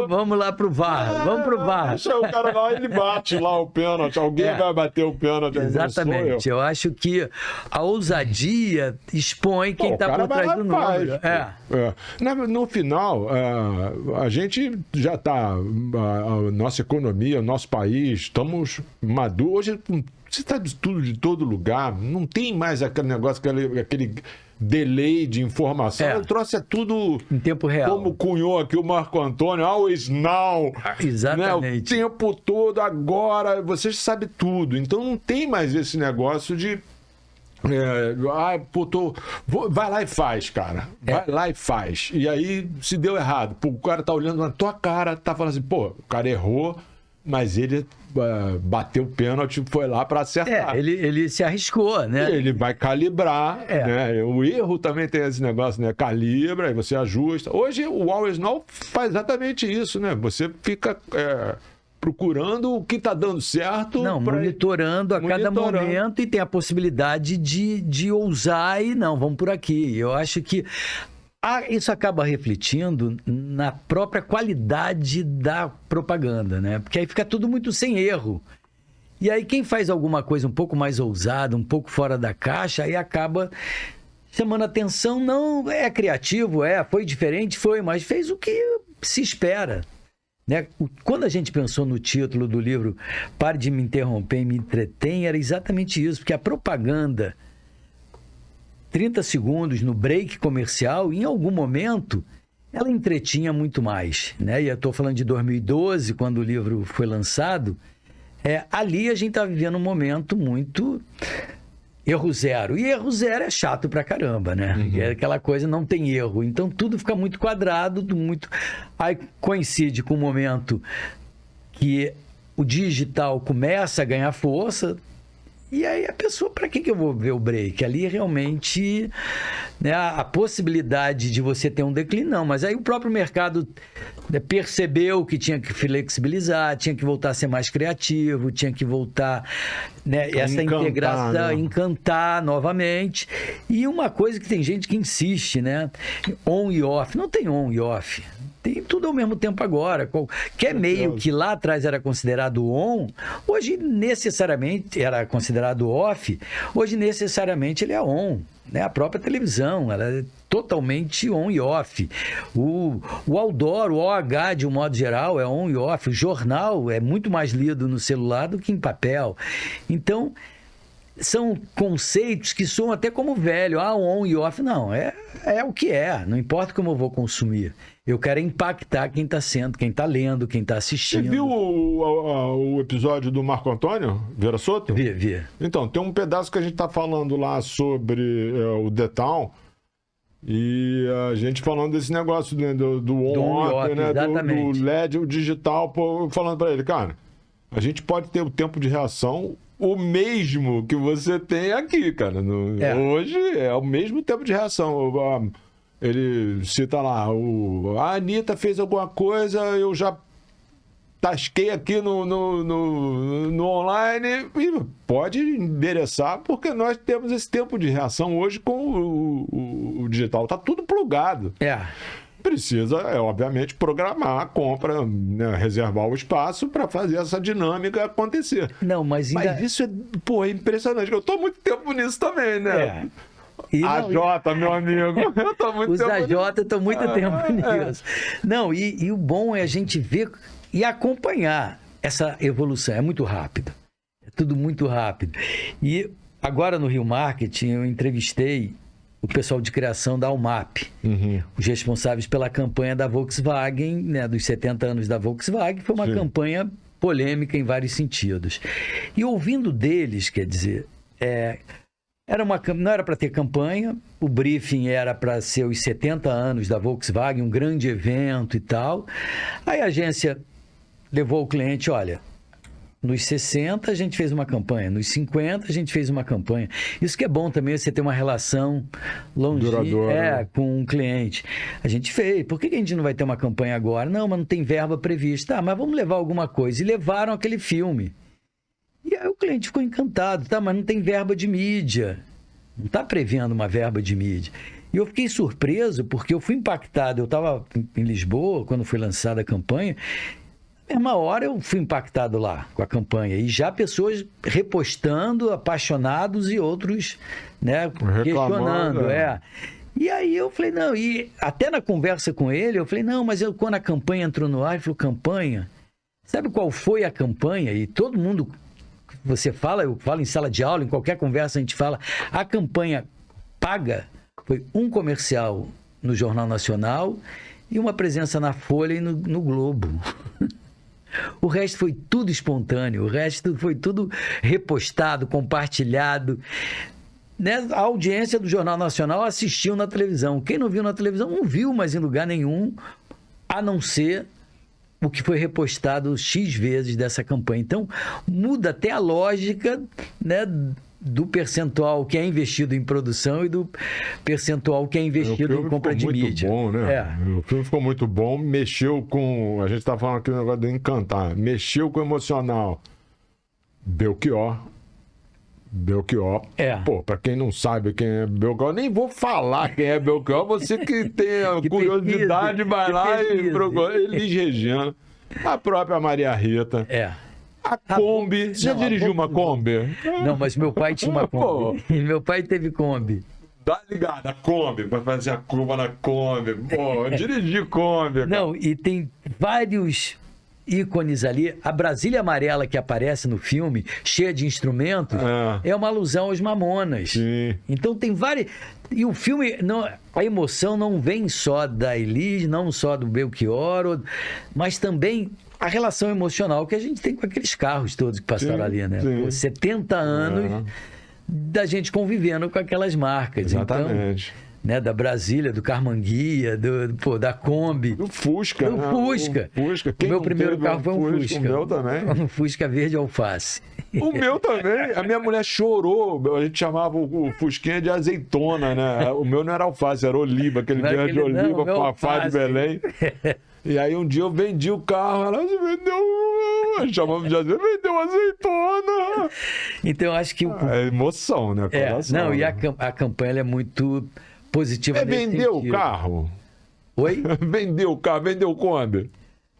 Vamos lá pro VAR. Vamos pro VAR. Deixa o cara lá, ele bate lá o pênalti. Alguém vai bater o pênalti. Exatamente. Eu acho que a ousadia expõe quem está por trás do número. No final, a gente já está... A nossa economia, o nosso país, estamos maduros. Hoje, com você tá de tudo, de todo lugar, não tem mais aquele negócio, aquele delay de informação. O troço é tudo em tempo real. Como cunhou aqui o Marco Antônio, always now. Exatamente. Né? O tempo todo, agora, você sabe tudo. Então não tem mais esse negócio de... vai lá e faz, cara. Vai lá e faz. E aí, se deu errado, o cara tá olhando na tua cara, tá falando assim, pô, o cara errou, mas ele bateu o pênalti, foi lá para acertar. Ele se arriscou, né? Ele vai calibrar, né? O erro também tem esse negócio, né? Calibra, aí você ajusta. Hoje o Always Now faz exatamente isso, né? Você fica procurando o que está dando certo. Não, monitorando a cada momento, e tem a possibilidade de ousar e não, vamos por aqui. Eu acho que isso acaba refletindo na própria qualidade da propaganda, né? Porque aí fica tudo muito sem erro. E aí quem faz alguma coisa um pouco mais ousada, um pouco fora da caixa, aí acaba chamando atenção. Não é criativo, foi diferente, mas fez o que se espera. Né? Quando a gente pensou no título do livro Pare de Me Interromper e Me Entretém, era exatamente isso, porque a propaganda, 30 segundos no break comercial, em algum momento, ela entretinha muito mais. Né? E eu estou falando de 2012, quando o livro foi lançado. Ali a gente está vivendo um momento muito erro zero. E erro zero é chato pra caramba, né? Uhum. É aquela coisa, não tem erro. Então tudo fica muito quadrado, muito... Aí coincide com o momento que o digital começa a ganhar força. E aí a pessoa, para que eu vou ver o break? Ali realmente, né, a possibilidade de você ter um declínio, não. Mas aí o próprio mercado percebeu que tinha que flexibilizar, tinha que voltar a ser mais criativo, tinha que voltar, né, essa integração, né? Encantar novamente. E uma coisa que tem gente que insiste, né? On e off. Não tem on e off. Tem tudo ao mesmo tempo agora. Qualquer meio que lá atrás era considerado on, hoje necessariamente era considerado off, hoje necessariamente ele é on. Né? A própria televisão, ela é totalmente on e off. O outdoor, o OH, de um modo geral, é on e off. O jornal é muito mais lido no celular do que em papel. Então, são conceitos que soam até como velho. On e off. Não, é o que é. Não importa como eu vou consumir. Eu quero impactar quem está lendo, quem está assistindo. Você viu o episódio do Marco Antônio Vieira Soto? Vi. Então, tem um pedaço que a gente está falando lá sobre o The Town, e a gente falando desse negócio do on-off, né? Do LED, o digital, falando para ele, cara, a gente pode ter o tempo de reação o mesmo que você tem aqui, cara. Hoje é o mesmo tempo de reação. Ele cita lá, a Anitta fez alguma coisa, eu já tasquei aqui no online, e pode endereçar, porque nós temos esse tempo de reação hoje com o digital. Tá tudo plugado. Precisa, obviamente, programar a compra, né, reservar o espaço para fazer essa dinâmica acontecer. Não, mas isso é impressionante. Eu tô há muito tempo nisso também, né? Jota, meu amigo, eu tô muito tempo nisso. Eu tô muito tempo nisso. Não, e o bom é a gente ver e acompanhar essa evolução. É muito rápido. É tudo muito rápido. E agora no Rio Marketing eu entrevistei o pessoal de criação da UMAP, os responsáveis pela campanha da Volkswagen, né, dos 70 anos da Volkswagen. Foi uma campanha polêmica em vários sentidos. E ouvindo deles, quer dizer, não era para ter campanha, o briefing era para ser os 70 anos da Volkswagen, um grande evento e tal. Aí a agência levou o cliente, olha, nos 60 a gente fez uma campanha, nos 50 a gente fez uma campanha. Isso que é bom também, você ter uma relação longínqua com um cliente. A gente fez, por que a gente não vai ter uma campanha agora? Não, mas não tem verba prevista. Mas vamos levar alguma coisa. E levaram aquele filme. E aí o cliente ficou encantado, mas não tem verba de mídia. Não está prevendo uma verba de mídia. E eu fiquei surpreso, porque eu fui impactado. Eu estava em Lisboa, quando foi lançada a campanha. Na mesma hora eu fui impactado lá com a campanha. E já pessoas repostando, apaixonados, e outros, né, questionando. E aí eu falei, não, e até na conversa com ele, eu falei, não, mas quando a campanha entrou no ar, ele falou, campanha? Sabe qual foi a campanha? E todo mundo você fala, eu falo em sala de aula, em qualquer conversa a gente fala, a campanha paga foi um comercial no Jornal Nacional e uma presença na Folha e no Globo. O resto foi tudo espontâneo, o resto foi tudo repostado, compartilhado. Né? A audiência do Jornal Nacional assistiu na televisão. Quem não viu na televisão não viu mais em lugar nenhum, a não ser o que foi repostado X vezes dessa campanha. Então, muda até a lógica, né, do percentual que é investido em produção e do percentual que é investido em compra de mídia. Bom, né? O filme ficou muito bom, mexeu com... A gente está falando aqui do negócio de encantar. Mexeu com o emocional. Belchior. Pô, pra quem não sabe quem é Belchior, nem vou falar quem é Belchior, você que tem a curiosidade, vai lá e procura. Elis Regina, a própria Maria Rita. A Kombi. Você já dirigiu uma Kombi? Não, mas meu pai tinha uma Kombi. Meu pai teve Kombi. Tá ligado, a Kombi, pra fazer a curva na Kombi. Pô, eu dirigi Kombi. Não, e tem vários ícones ali. A Brasília amarela que aparece no filme, cheia de instrumentos, é uma alusão aos Mamonas. Sim. Então tem várias... E o filme, a emoção não vem só da Elis, não só do Belchior, mas também a relação emocional que a gente tem com aqueles carros todos que passaram ali, né? Pô, 70 anos da gente convivendo com aquelas marcas. Exatamente. Então, né, da Brasília, do Carmanguia, da Kombi. Do Fusca. Do Fusca. O meu primeiro carro foi um Fusca. O meu também. Um Fusca verde alface. O meu também. A minha mulher chorou. A gente chamava o Fusquinha de azeitona, né? O meu não era alface, era oliva. Aquele verde de oliva, Fafá de Belém. E aí um dia eu vendi o carro, ela vendeu, chamamos de azeitona, vendeu azeitona. Então eu acho que... É emoção, né? Coração, não, né? e a campanha ela é muito positiva nesse vendeu sentido. O carro? Oi? Vendeu o carro, vendeu o Kombi?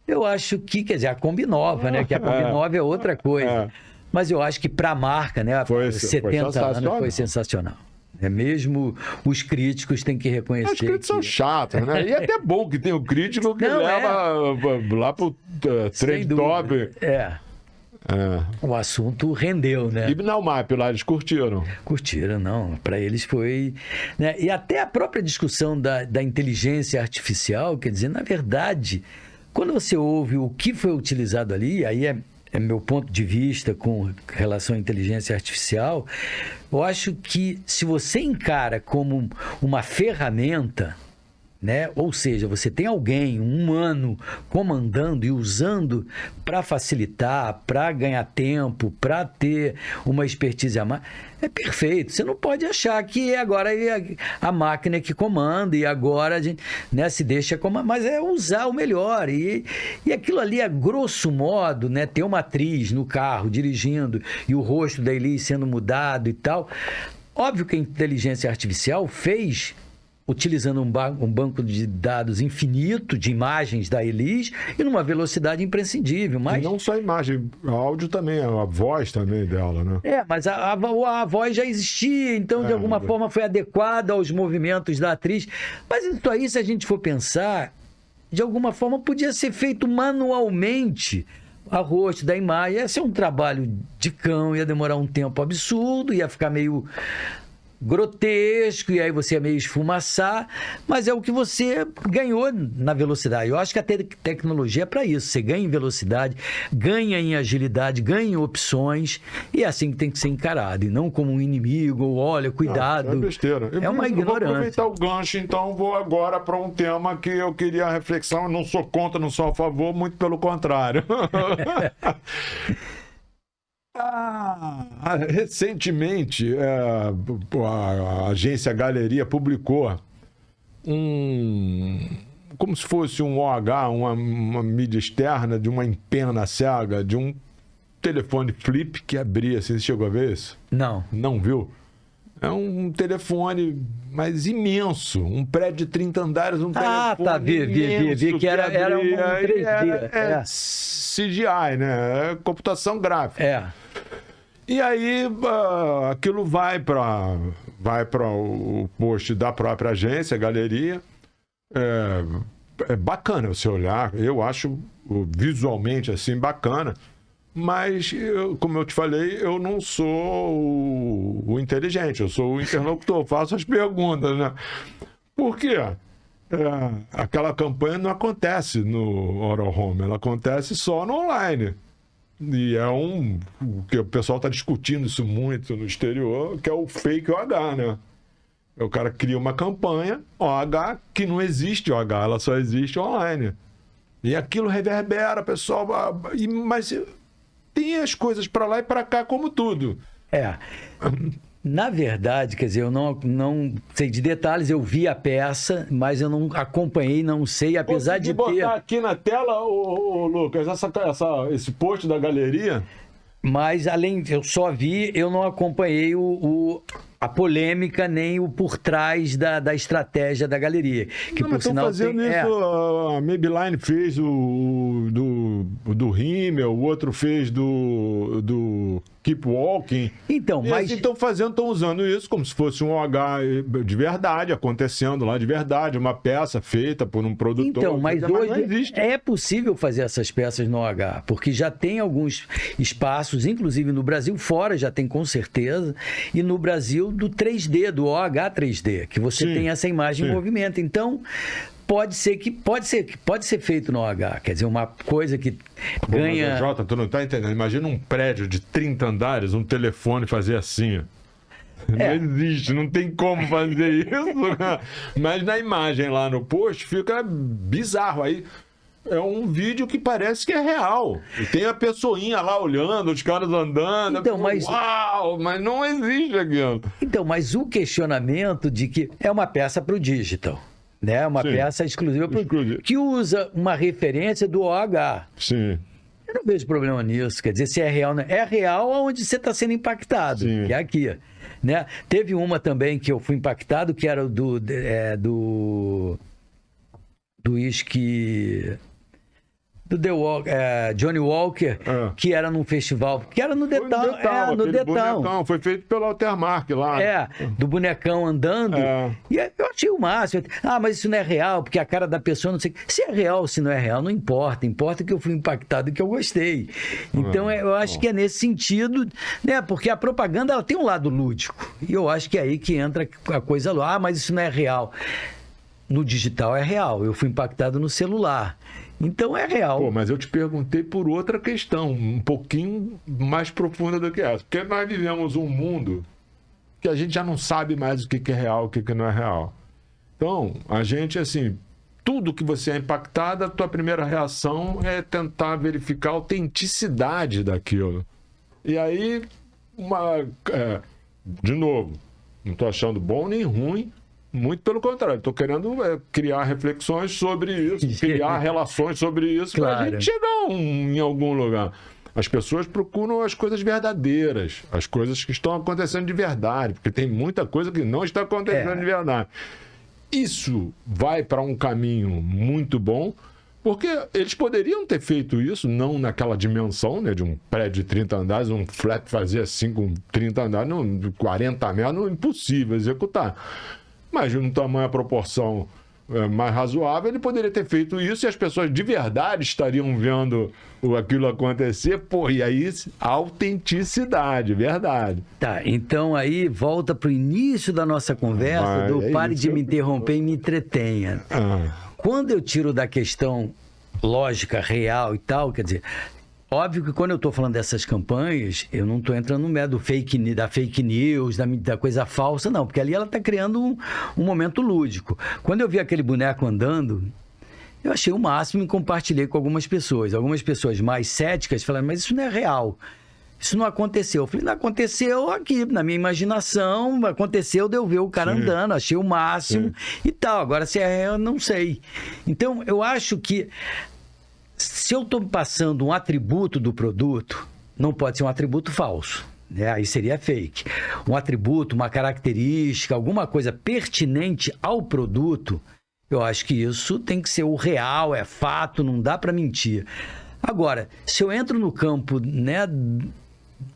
Eu acho que, quer dizer, a Kombi nova, né? Que a Kombi nova é outra coisa. Mas eu acho que para a marca, né? 70 anos foi sensacional. Mesmo os críticos têm que reconhecer. Os críticos são chatos, né? E é até bom que tem o crítico que leva lá pro trem top. O assunto rendeu, né? E na UMAP lá, eles curtiram? Curtiram, não. Para eles foi... Né? E até a própria discussão da inteligência artificial, quer dizer, na verdade, quando você ouve o que foi utilizado ali, aí é meu ponto de vista com relação à inteligência artificial, eu acho que se você encara como uma ferramenta, né? Ou seja, você tem alguém, um humano, comandando e usando para facilitar, para ganhar tempo, para ter uma expertise a mais, é perfeito. Você não pode achar que agora é a máquina que comanda e agora a gente, né, se deixa comandar, mas é usar o melhor. E aquilo ali, a grosso modo, né, ter uma atriz no carro dirigindo e o rosto da Elis sendo mudado e tal. Óbvio que a inteligência artificial fez utilizando um banco de dados infinito de imagens da Elis e numa velocidade imprescindível. Mas... E não só a imagem, o áudio também, a voz também dela, né? Mas a voz já existia, então de alguma forma foi adequada aos movimentos da atriz. Mas isso aí, se a gente for pensar, de alguma forma podia ser feito manualmente. A rosto da imagem, ia ser um trabalho de cão, ia demorar um tempo absurdo, ia ficar meio grotesco, e aí você ia meio esfumaçar, mas é o que você ganhou na velocidade. Eu acho que a tecnologia é para isso. Você ganha em velocidade, ganha em agilidade, ganha em opções, e é assim que tem que ser encarado, e não como um inimigo, ou olha, cuidado. É besteira. É uma ignorância. Eu vou aproveitar o gancho, então vou agora para um tema que eu queria a reflexão. Eu não sou contra, não sou a favor, muito pelo contrário. Recentemente, a agência Galeria publicou como se fosse um OH, uma mídia externa de uma empena cega, de um telefone flip que abria. Você chegou a ver isso? Não. Não viu? É um telefone, mas imenso. Um prédio de 30 andares, um telefone imenso. Vi que era um 3D. CGI, né? É computação gráfica. E aí, aquilo vai para o post da própria agência, Galeria. É bacana você olhar. Eu acho visualmente assim bacana. Mas, como eu te falei, eu não sou o inteligente, eu sou o interlocutor, faço as perguntas, né? Por quê? Aquela campanha não acontece no Oral Home, ela acontece só no online. E que o pessoal está discutindo isso muito no exterior, que é o fake OH, né? O cara cria uma campanha OH que não existe OH, ela só existe online. E aquilo reverbera, pessoal. Mas tem as coisas para lá e para cá, como tudo. Na verdade, quer dizer, eu não sei de detalhes, eu vi a peça, mas eu não acompanhei, não sei, apesar de botar ter... aqui na tela, Lucas, esse post da galeria? Mas, eu só vi, eu não acompanhei a polêmica, nem o por trás da estratégia da galeria. Que, não, mas estão fazendo isso, a Maybelline fez do Rimmel, o outro fez do Keep Walking. Então, mas... estão usando isso como se fosse um OH de verdade, acontecendo lá de verdade, uma peça feita por um produtor. Então, mas hoje não existe. é possível fazer essas peças no OH, porque já tem alguns espaços, inclusive no Brasil, fora já tem com certeza, e no Brasil do 3D, do OH 3D, que você tem essa imagem em movimento. Então, pode ser feito no OH, quer dizer, uma coisa que ganha... Mas, Jota, tu não tá entendendo? Imagina um prédio de 30 andares, um telefone fazer assim. Não existe, não tem como fazer isso. Mas na imagem lá no post fica bizarro. Aí é um vídeo que parece que é real. E tem a pessoinha lá olhando, os caras andando. Então, uau, mas não existe aquilo. Então, mas o questionamento de que é uma peça para o digital, né? Uma peça exclusiva que usa uma referência do OH. Sim. Eu não vejo problema nisso. Quer dizer, se é real, né? É real onde você está sendo impactado, que é aqui. Né? Teve uma também que eu fui impactado, que era do uísque... do Johnny Walker, que era num festival, que era no Detão. No Detão. Foi feito pelo Altermark lá. Do bonecão andando. E eu achei o máximo. Mas isso não é real, porque a cara da pessoa não sei... Se é real, se não é real, não importa. Importa que eu fui impactado e que eu gostei. Então, eu acho que é nesse sentido, né? Porque a propaganda, ela tem um lado lúdico. E eu acho que é aí que entra a coisa lá. Mas isso não é real. No digital é real. Eu fui impactado no celular. Então é real. Mas eu te perguntei por outra questão, um pouquinho mais profunda do que essa. Porque nós vivemos um mundo que a gente já não sabe mais o que é real, o que não é real. Então, a gente, assim, tudo que você é impactado, a tua primeira reação é tentar verificar a autenticidade daquilo. E aí, de novo, não estou achando bom nem ruim. Muito pelo contrário, estou querendo criar reflexões sobre isso, criar relações sobre isso, para a gente chegar em algum lugar. As pessoas procuram as coisas verdadeiras, as coisas que estão acontecendo de verdade, porque tem muita coisa que não está acontecendo de verdade. Isso vai para um caminho muito bom, porque eles poderiam ter feito isso, não naquela dimensão, né, de um prédio de 30 andares, um flat fazer assim com 30 andares, 40 metros, impossível executar. Mas num tamanho, a proporção mais razoável, ele poderia ter feito isso e as pessoas de verdade estariam vendo aquilo acontecer. E aí, autenticidade, verdade. Tá, então aí volta para o início da nossa conversa, pare de me interromper e me entretenha. Quando eu tiro da questão lógica, real e tal, quer dizer... Óbvio que quando eu estou falando dessas campanhas, eu não estou entrando no método da fake news, da coisa falsa, não. Porque ali ela está criando um momento lúdico. Quando eu vi aquele boneco andando, eu achei o máximo e compartilhei com algumas pessoas. Algumas pessoas mais céticas falaram, mas isso não é real. Isso não aconteceu. Eu falei, não aconteceu aqui, na minha imaginação, aconteceu de eu ver o cara andando, achei o máximo e tal. Agora, se é real, eu não sei. Então, eu acho que se eu estou passando um atributo do produto, não pode ser um atributo falso, né? Aí seria fake. Um atributo, uma característica, alguma coisa pertinente ao produto, eu acho que isso tem que ser o real, é fato, não dá para mentir. Agora, se eu entro no campo, né,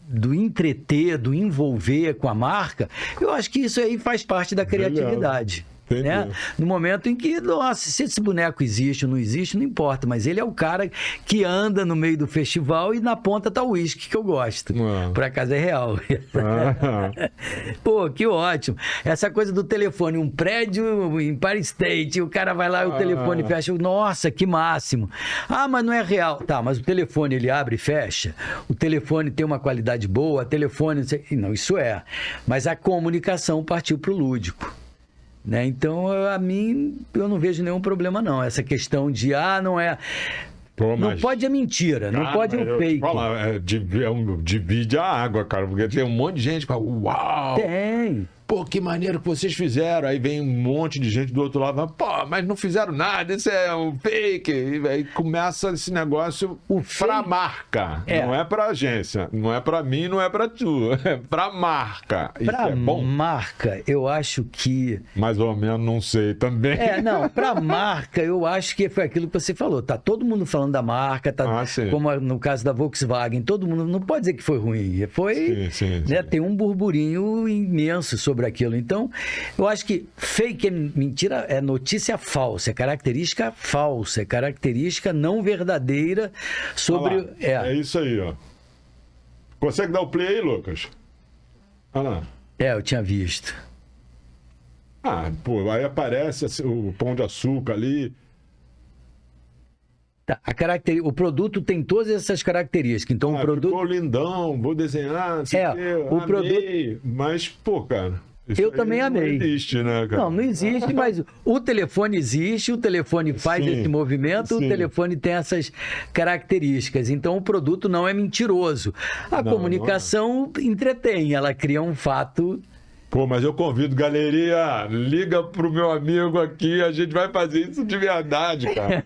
do entreter, do envolver com a marca, eu acho que isso aí faz parte da criatividade. Entendi. Né? No momento em que, nossa, se esse boneco existe ou não existe, não importa, mas ele é o cara que anda no meio do festival e na ponta tá o uísque que eu gosto. Por acaso é real. Pô, que ótimo. Essa coisa do telefone, um prédio em Empire State, o cara vai lá e o telefone fecha. Nossa, que máximo. Ah, mas não é real. Tá, mas o telefone ele abre e fecha. O telefone tem uma qualidade boa, telefone... Não, isso é. Mas a comunicação partiu pro lúdico. Né? Então, a mim, eu não vejo nenhum problema, não. Essa questão de, não é... Pô, não pode é mentira, não pode um fake. Divide a água, cara, porque tem um monte de gente que fala, uau! Tem. Pô, que maneiro que vocês fizeram. Aí vem um monte de gente do outro lado, fala, pô, mas não fizeram nada, isso é um fake. E aí começa esse negócio pra marca, não é pra agência, não é pra mim, não é pra tu, é pra marca. Isso pra é bom? Marca, eu acho que... Mais ou menos, não sei também. Não, pra marca, eu acho que foi aquilo que você falou, tá todo mundo falando da marca, tá, como no caso da Volkswagen, todo mundo, não pode dizer que foi ruim, foi, sim. Tem um burburinho imenso sobre aquilo. Então, eu acho que fake é mentira, é notícia falsa, é característica falsa, é característica não verdadeira sobre... É isso aí, ó. Consegue dar o play aí, Lucas? Olha lá. Eu tinha visto. Pô, aí aparece o Pão de Açúcar ali. Tá, o produto tem todas essas características. Então, o produto... Ficou lindão, vou desenhar, não sei o quê, o produto... Mas, pô, cara... Eu também amei. Não existe, né, cara? Não existe, mas o telefone existe, o telefone faz esse movimento, o telefone tem essas características. Então, o produto não é mentiroso. A comunicação entretém, ela cria um fato... Pô, mas eu convido, galeria, liga pro meu amigo aqui, a gente vai fazer isso de verdade, cara.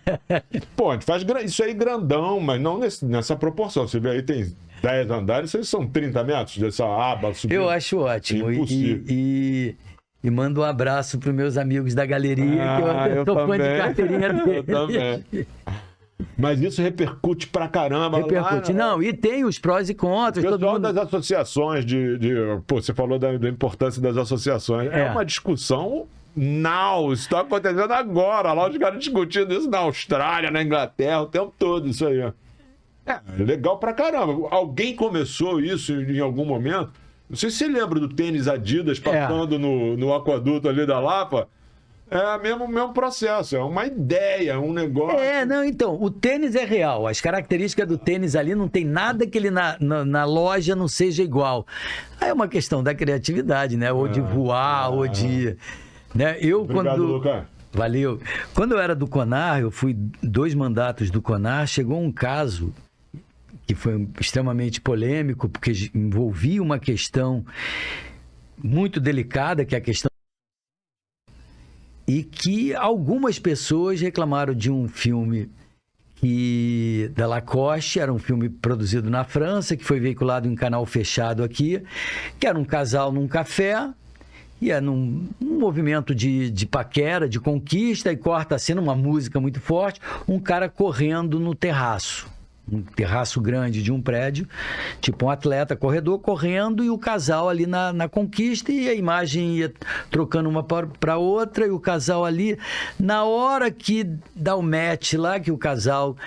Pô, a gente faz isso aí grandão, mas não nessa proporção. Você vê aí, tem 10 andares, isso aí são 30 metros dessa aba subindo. Eu acho ótimo. E mando um abraço pros meus amigos da galeria, que eu tô fã de carteirinha dele. Eu também. Mas isso repercute pra caramba. Repercute. Não, e tem os prós e contras. O pessoal das associações Pô, você falou da importância das associações. É uma discussão isso está acontecendo agora. Lá os caras discutindo isso na Austrália, na Inglaterra, o tempo todo, isso aí. É legal pra caramba. Alguém começou isso em algum momento. Não sei se você lembra do tênis Adidas passando no aquaduto ali da Lapa. É o mesmo processo, é uma ideia, um negócio. Então, o tênis é real. As características do tênis ali não tem nada que ele na loja não seja igual. Aí é uma questão da criatividade, né? Ou de voar, ou de... Né? Obrigado, Lucas. Valeu. Quando eu era do CONAR, eu fui 2 mandatos do CONAR, chegou um caso que foi extremamente polêmico, porque envolvia uma questão muito delicada, que é a questão e que algumas pessoas reclamaram de um filme da Lacoste, era um filme produzido na França, que foi veiculado em canal fechado aqui, que era um casal num café, e é num movimento de paquera, de conquista, e corta a cena, uma música muito forte, um cara correndo no terraço. Um terraço grande de um prédio, tipo um atleta corredor correndo e o casal ali na conquista, e a imagem ia trocando uma para outra, e o casal ali, na hora que dá o match lá, que o casal,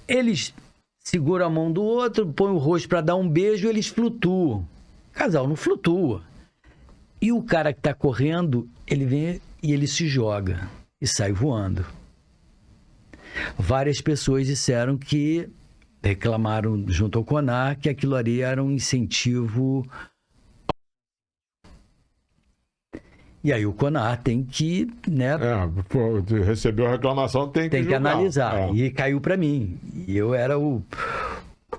eles seguram a mão do outro, põem o rosto para dar um beijo, eles flutuam. O casal não flutua. E o cara que está correndo, ele vem e ele se joga e sai voando. Várias pessoas disseram que reclamaram junto ao CONAR que aquilo ali era um incentivo. E aí o CONAR tem que, né? Recebeu a reclamação, tem que analisar. E caiu para mim. E eu era o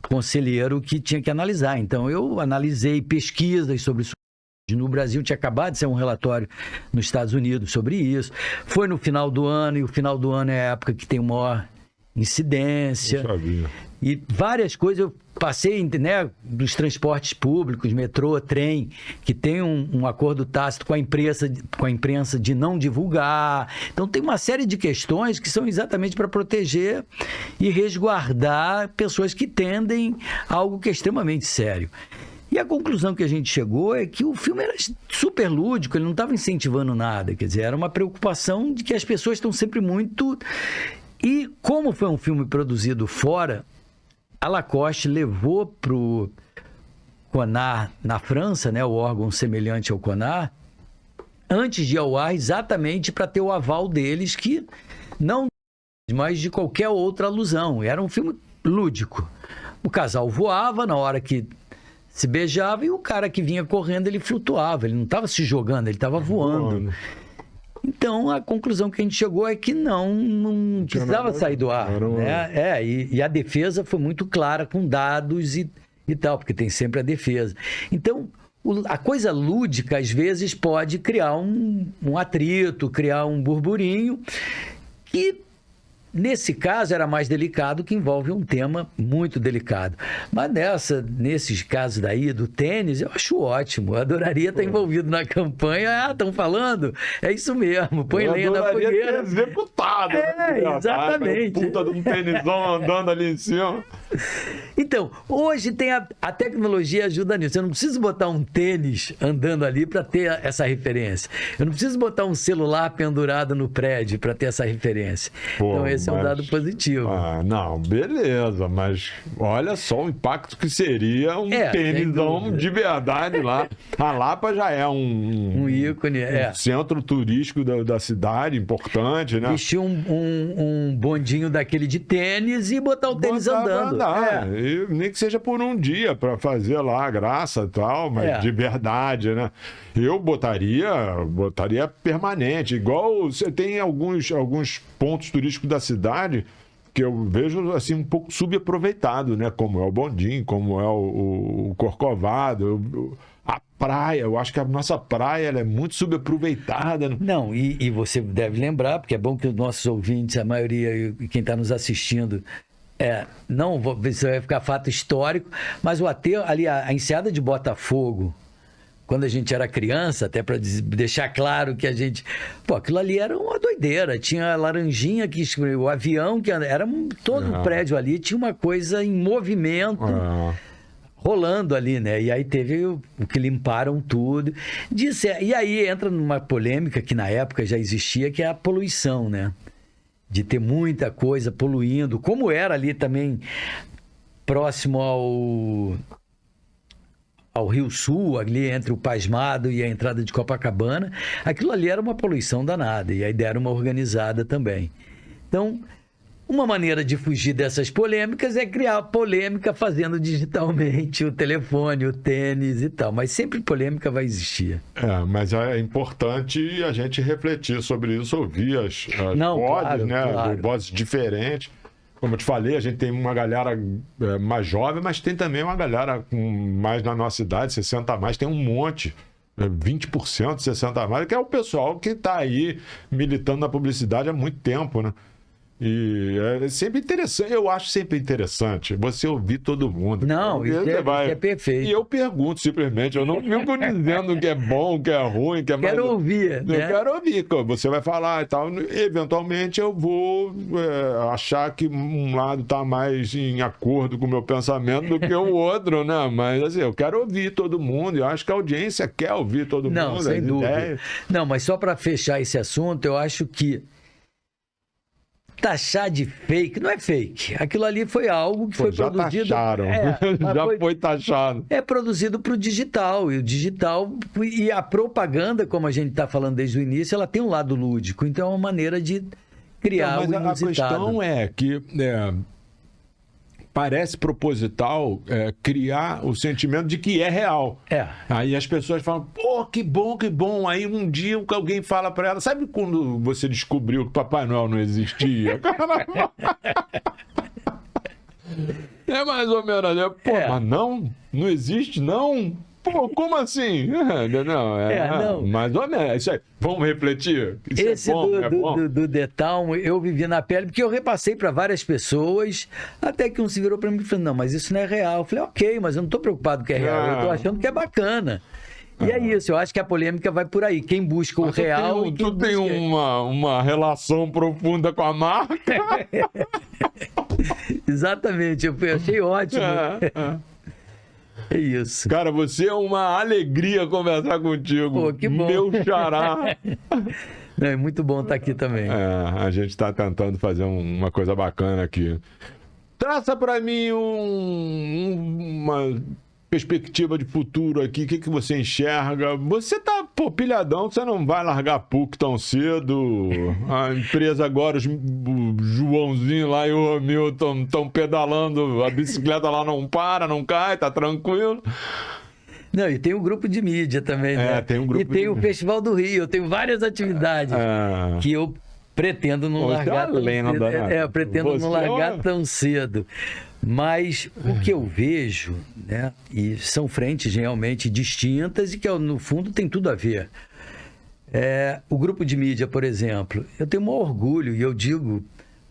conselheiro que tinha que analisar. Então eu analisei pesquisas sobre isso. No Brasil tinha acabado de ser um relatório nos Estados Unidos sobre isso. Foi no final do ano, e o final do ano é a época que tem maior incidência. Eu sabia. E várias coisas eu passei, né, dos transportes públicos, metrô, trem, que tem um acordo tácito com a imprensa de não divulgar. Então tem uma série de questões que são exatamente para proteger e resguardar pessoas que tendem a algo que é extremamente sério. E a conclusão que a gente chegou é que o filme era super lúdico, ele não estava incentivando nada, quer dizer, era uma preocupação de que as pessoas estão sempre muito... E como foi um filme produzido fora, a Lacoste levou para o CONAR na França, né, o órgão semelhante ao CONAR, antes de ir ao ar, exatamente para ter o aval deles, que não, mas de qualquer outra alusão. Era um filme lúdico. O casal voava na hora que se beijava e o cara que vinha correndo, ele flutuava, ele não estava se jogando, ele estava voando. Então, a conclusão que a gente chegou é que não precisava sair do ar. Né? E a defesa foi muito clara com dados e tal, porque tem sempre a defesa. Então, a coisa lúdica, às vezes, pode criar um atrito, criar um burburinho, que, nesse caso, era mais delicado, que envolve um tema muito delicado. Mas nesses casos daí, do tênis, eu acho ótimo. Eu adoraria estar envolvido na campanha. Estão falando? É isso mesmo. Põe lenha na fogueira. Executado. Exatamente. Puta de um tênisão andando ali em cima. Então, hoje tem a tecnologia ajuda nisso. Eu não preciso botar um tênis andando ali para ter essa referência. Eu não preciso botar um celular pendurado no prédio para ter essa referência. Então, esse é um dado positivo. Não, beleza, mas olha só o impacto que seria um tênisão de verdade lá. A Lapa já é um ícone, centro turístico da cidade, importante, né? Vestir um bondinho daquele de tênis e botar o tênis andando. E nem que seja por um dia para fazer lá a graça e tal, mas de verdade, né? Eu botaria permanente, igual você tem alguns pontos turísticos da cidade que eu vejo assim um pouco subaproveitado, né? Como é o Bondinho, como é o Corcovado, a praia. Eu acho que a nossa praia ela é muito subaproveitada. Não, e você deve lembrar, porque é bom que os nossos ouvintes, a maioria, quem está nos assistindo, não você vai ficar fato histórico, mas o aterro ali, a enseada de Botafogo, quando a gente era criança, até para deixar claro que a gente... Pô, aquilo ali era uma doideira. Tinha a laranjinha, o avião, que era todo o prédio ali, tinha uma coisa em movimento rolando ali, né? E aí teve o que limparam tudo. E aí entra numa polêmica que na época já existia, que é a poluição, né? De ter muita coisa poluindo, como era ali também próximo ao Rio Sul, ali entre o Pasmado e a entrada de Copacabana, aquilo ali era uma poluição danada, e aí deram uma organizada também. Então, uma maneira de fugir dessas polêmicas é criar polêmica fazendo digitalmente o telefone, o tênis e tal, mas sempre polêmica vai existir. Mas é importante a gente refletir sobre isso, ouvir as vozes, né? Claro. Vozes diferentes. Como eu te falei, a gente tem uma galera mais jovem, mas tem também uma galera mais na nossa idade, 60 a mais, tem um monte, 20%, 60 a mais, que é o pessoal que está aí militando na publicidade há muito tempo, né? E é sempre interessante, eu acho sempre interessante você ouvir todo mundo. Não, isso é perfeito. E eu pergunto simplesmente, eu não fico dizendo que é bom, que é ruim, que é Quero ouvir, né? Eu quero ouvir, você vai falar e tal. Eventualmente eu vou achar que um lado está mais em acordo com o meu pensamento do que o outro, né? Mas assim, eu quero ouvir todo mundo, eu acho que a audiência quer ouvir todo mundo. Não, sem dúvida. Ideias. Não, mas só para fechar esse assunto, eu acho que taxar de fake, não é fake. Aquilo ali foi algo que foi produzido... Taxaram. Foi taxado. É produzido para o digital. E o digital e a propaganda, como a gente está falando desde o início, ela tem um lado lúdico. Então é uma maneira de criar o inusitado. A questão é que parece proposital criar o sentimento de que é real. Aí as pessoas falam, pô, que bom. Aí um dia alguém fala para ela, sabe quando você descobriu que Papai Noel não existia? É mais ou menos, né? Pô, mas não existe, não? Pô, como assim? Não. Mais ou menos. Isso aí. Vamos refletir? Esse do Detal, eu vivi na pele, porque eu repassei para várias pessoas, até que um se virou para mim e falou, não, mas isso não é real. Eu falei, ok, mas eu não estou preocupado que é real, eu estou achando que é bacana. E é isso, eu acho que a polêmica vai por aí. Quem busca o real... Tu tem uma relação profunda com a marca? Exatamente, eu achei ótimo. É isso. Cara, você é uma alegria conversar contigo. Pô, que bom. Meu xará. Não, é muito bom estar aqui também. A gente está tentando fazer uma coisa bacana aqui. Traça para mim uma perspectiva de futuro aqui. O que você enxerga? Você tá pilhadão, você não vai largar a PUC tão cedo. A empresa agora, o Joãozinho lá e o Hamilton estão pedalando, a bicicleta lá não para, não cai, tá tranquilo. Não, e tem o grupo de mídia também, né? Tem um grupo e tem o Festival do Rio, eu tenho várias atividades que eu pretendo não largar tão cedo. Eu pretendo não largar tão cedo. Mas o que eu vejo, né, e são frentes realmente distintas e que no fundo tem tudo a ver. O grupo de mídia, por exemplo, eu tenho um orgulho, e eu digo,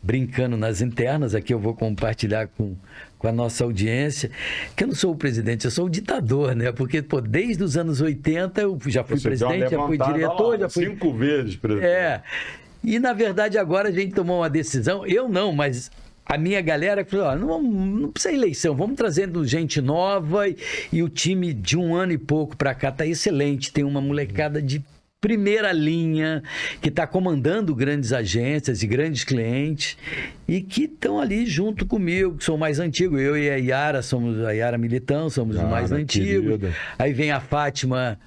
brincando nas internas, aqui eu vou compartilhar com a nossa audiência, que eu não sou o presidente, eu sou o ditador, né? Porque, desde os anos 80 eu já fui presidente, já fui diretor, já fui... 5 vezes presidente. E, na verdade, agora a gente tomou uma decisão, eu não, mas a minha galera falou, não precisa eleição, vamos trazendo gente nova e o time de 1 ano e pouco para cá está excelente, tem uma molecada de primeira linha, que está comandando grandes agências e grandes clientes e que estão ali junto comigo, que sou mais antigo. Eu e a Yara, somos a Yara Militão, somos os mais antigos. Querida. Aí vem a Fátima,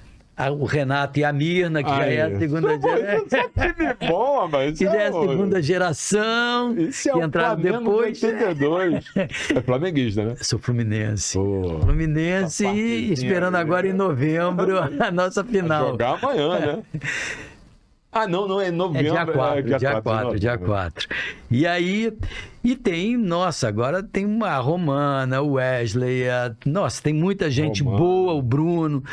o Renato e a Mirna, que já é a segunda geração. Isso é time bom, mas que já é a segunda geração. Isso é que o entraram Flamengo depois. De 82. É flamenguista, né? Sou fluminense. Pô, Fluminense e esperando agora em novembro a nossa final. Jogar amanhã, né? Não, é em novembro. Dia 4. E aí, tem, agora tem a Romana, o Wesley, tem muita gente boa, o Bruno,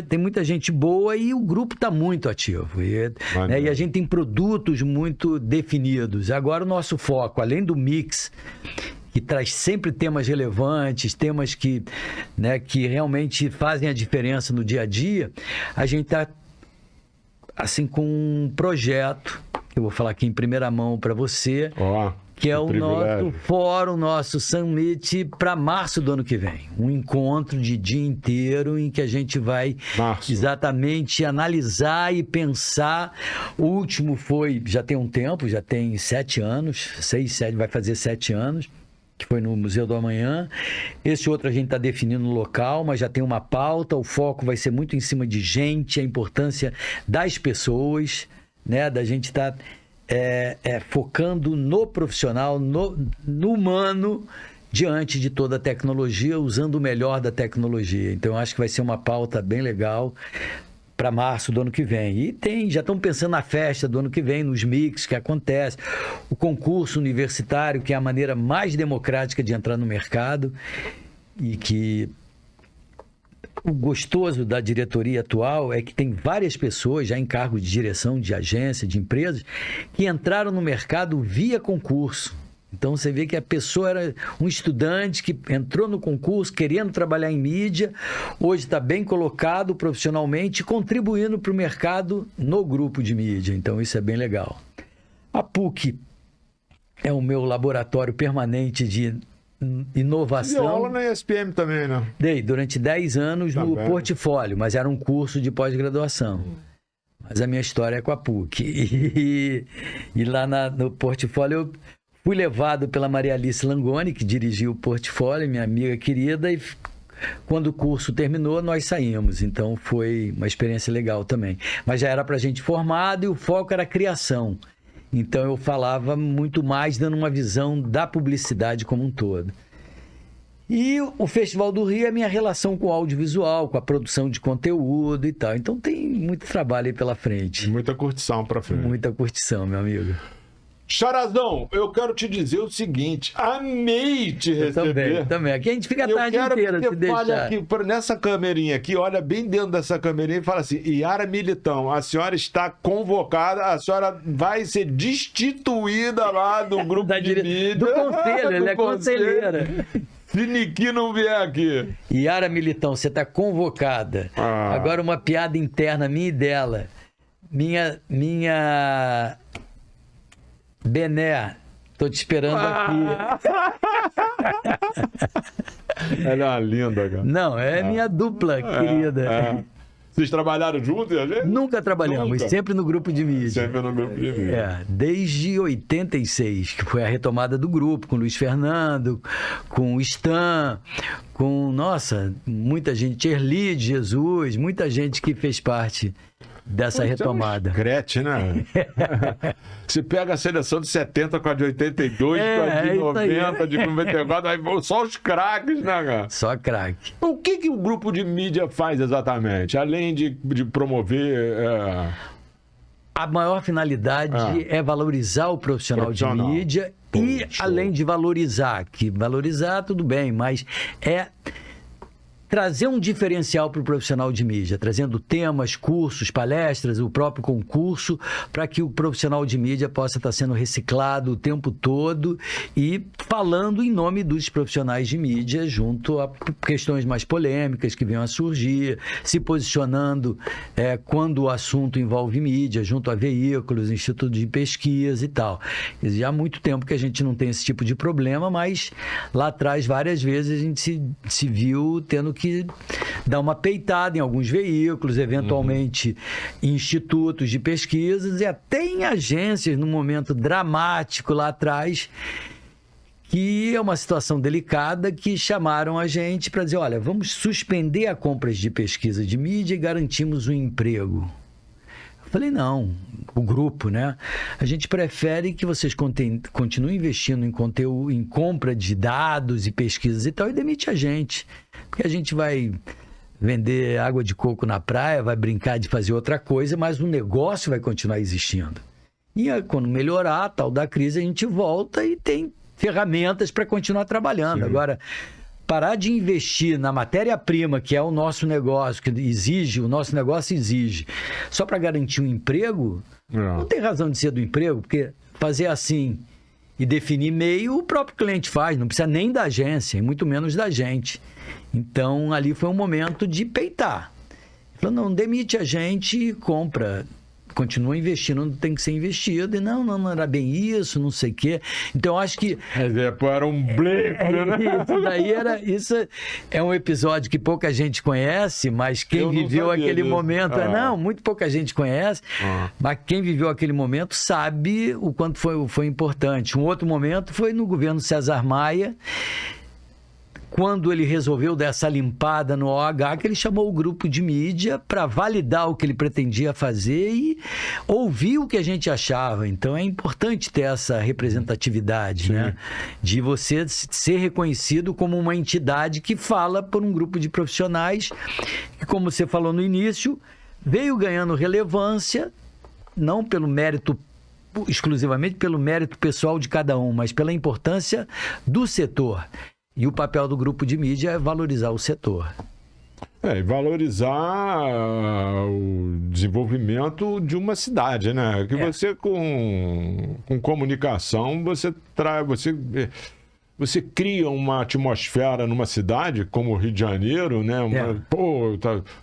tem muita gente boa e o grupo está muito ativo. E a gente tem produtos muito definidos. Agora o nosso foco, além do mix, que traz sempre temas relevantes, temas que realmente fazem a diferença no dia a dia, a gente está assim, com um projeto, que eu vou falar aqui em primeira mão para você, que é o nosso fórum, nosso Summit para março do ano que vem. Um encontro de dia inteiro em que a gente vai exatamente analisar e pensar. O último já tem um tempo, já tem 7 anos, 6, 7, vai fazer 7 anos, que foi no Museu do Amanhã. Esse outro a gente está definindo o local, mas já tem uma pauta, o foco vai ser muito em cima de gente, a importância das pessoas, né? Da gente estar focando no profissional, no humano, diante de toda a tecnologia, usando o melhor da tecnologia. Então, eu acho que vai ser uma pauta bem legal para março do ano que vem. E já estão pensando na festa do ano que vem, nos mix que acontece, o concurso universitário, que é a maneira mais democrática de entrar no mercado e que o gostoso da diretoria atual é que tem várias pessoas já em cargo de direção de agência, de empresas, que entraram no mercado via concurso. Então, você vê que a pessoa era um estudante que entrou no concurso querendo trabalhar em mídia, hoje está bem colocado profissionalmente, contribuindo para o mercado no grupo de mídia. Então, isso é bem legal. A PUC é o meu laboratório permanente de inovação. E aula na ESPM também, né? Dei durante 10 anos no portfólio, mas era um curso de pós-graduação. Mas a minha história é com a PUC. E lá no portfólio eu fui levado pela Maria Alice Langoni, que dirigiu o portfólio, minha amiga querida, e quando o curso terminou, nós saímos. Então, foi uma experiência legal também. Mas já era para a gente formado e o foco era a criação. Então, eu falava muito mais, dando uma visão da publicidade como um todo. E o Festival do Rio é a minha relação com o audiovisual, com a produção de conteúdo e tal. Então, tem muito trabalho aí pela frente. Muita curtição para frente. Muita curtição, meu amigo. Charazão, eu quero te dizer o seguinte, amei te receber. Também. Aqui a gente fica a tarde inteira, se deixar. Olha aqui, nessa câmerinha aqui, olha bem dentro dessa câmerinha e fala assim, Yara Militão, a senhora está convocada, a senhora vai ser destituída lá do grupo de mídia. Do conselho, ele é conselheira. Se Niki não vier aqui. Yara Militão, você está convocada. Agora uma piada interna minha e dela. Minha Bené, tô te esperando aqui. Ela é uma linda, cara. Não, é minha dupla, querida. Vocês trabalharam juntos, gente? Nunca trabalhamos, Nunca. sempre no grupo de mídia. Sempre no grupo de mídia. Desde 86, que foi a retomada do grupo, com o Luiz Fernando, com o Stan, com, nossa, muita gente, Erli de Jesus, muita gente que fez parte dessa retomada. Crete, né? Você pega a seleção de 70 com a de 82, com a de 90, de 94, aí vão só os craques, né, cara? Só craque. O que o grupo de mídia faz exatamente? Além de promover... A maior finalidade é valorizar o profissional de mídia e, além de valorizar, que valorizar tudo bem, mas é trazer um diferencial para o profissional de mídia, trazendo temas, cursos, palestras, o próprio concurso, para que o profissional de mídia possa estar sendo reciclado o tempo todo e falando em nome dos profissionais de mídia junto a questões mais polêmicas que venham a surgir, se posicionando quando o assunto envolve mídia, junto a veículos, institutos de pesquisa e tal. Já há muito tempo que a gente não tem esse tipo de problema, mas lá atrás, várias vezes, a gente se viu tendo que dar uma peitada em alguns veículos, eventualmente em institutos de pesquisas e até em agências, num momento dramático lá atrás, que é uma situação delicada, que chamaram a gente para dizer, olha, vamos suspender a compra de pesquisa de mídia e garantimos um emprego. Eu falei, não, o grupo, né? A gente prefere que vocês continuem investindo em conteúdo, em compra de dados e pesquisas e tal, e demite a gente. Porque a gente vai vender água de coco na praia, vai brincar de fazer outra coisa, mas o negócio vai continuar existindo. E aí, quando melhorar a tal da crise, a gente volta e tem ferramentas para continuar trabalhando. Sim. Agora, parar de investir na matéria-prima, que é o nosso negócio, que exige, o nosso negócio exige, só para garantir um emprego, não tem razão de ser do emprego, porque fazer assim e definir meio, o próprio cliente faz, não precisa nem da agência, e muito menos da gente. Então, ali foi um momento de peitar. Ele falou, não, demite a gente e compra. Continua investindo, não tem que ser investido. E não era bem isso, não sei o quê. Então, eu acho que... Era um blefe, né? Isso é um episódio que pouca gente conhece, mas quem viveu aquele momento... Não, muito pouca gente conhece, mas quem viveu aquele momento sabe o quanto foi importante. Um outro momento foi no governo César Maia, quando ele resolveu dar essa limpada no OH, que ele chamou o grupo de mídia para validar o que ele pretendia fazer e ouvir o que a gente achava. Então, é importante ter essa representatividade, né? De você ser reconhecido como uma entidade que fala por um grupo de profissionais que, como você falou no início, veio ganhando relevância, não pelo mérito exclusivamente pelo mérito pessoal de cada um, mas pela importância do setor. E o papel do grupo de mídia é valorizar o setor. E valorizar o desenvolvimento de uma cidade, né? Que você, com comunicação, você cria uma atmosfera numa cidade como o Rio de Janeiro, né?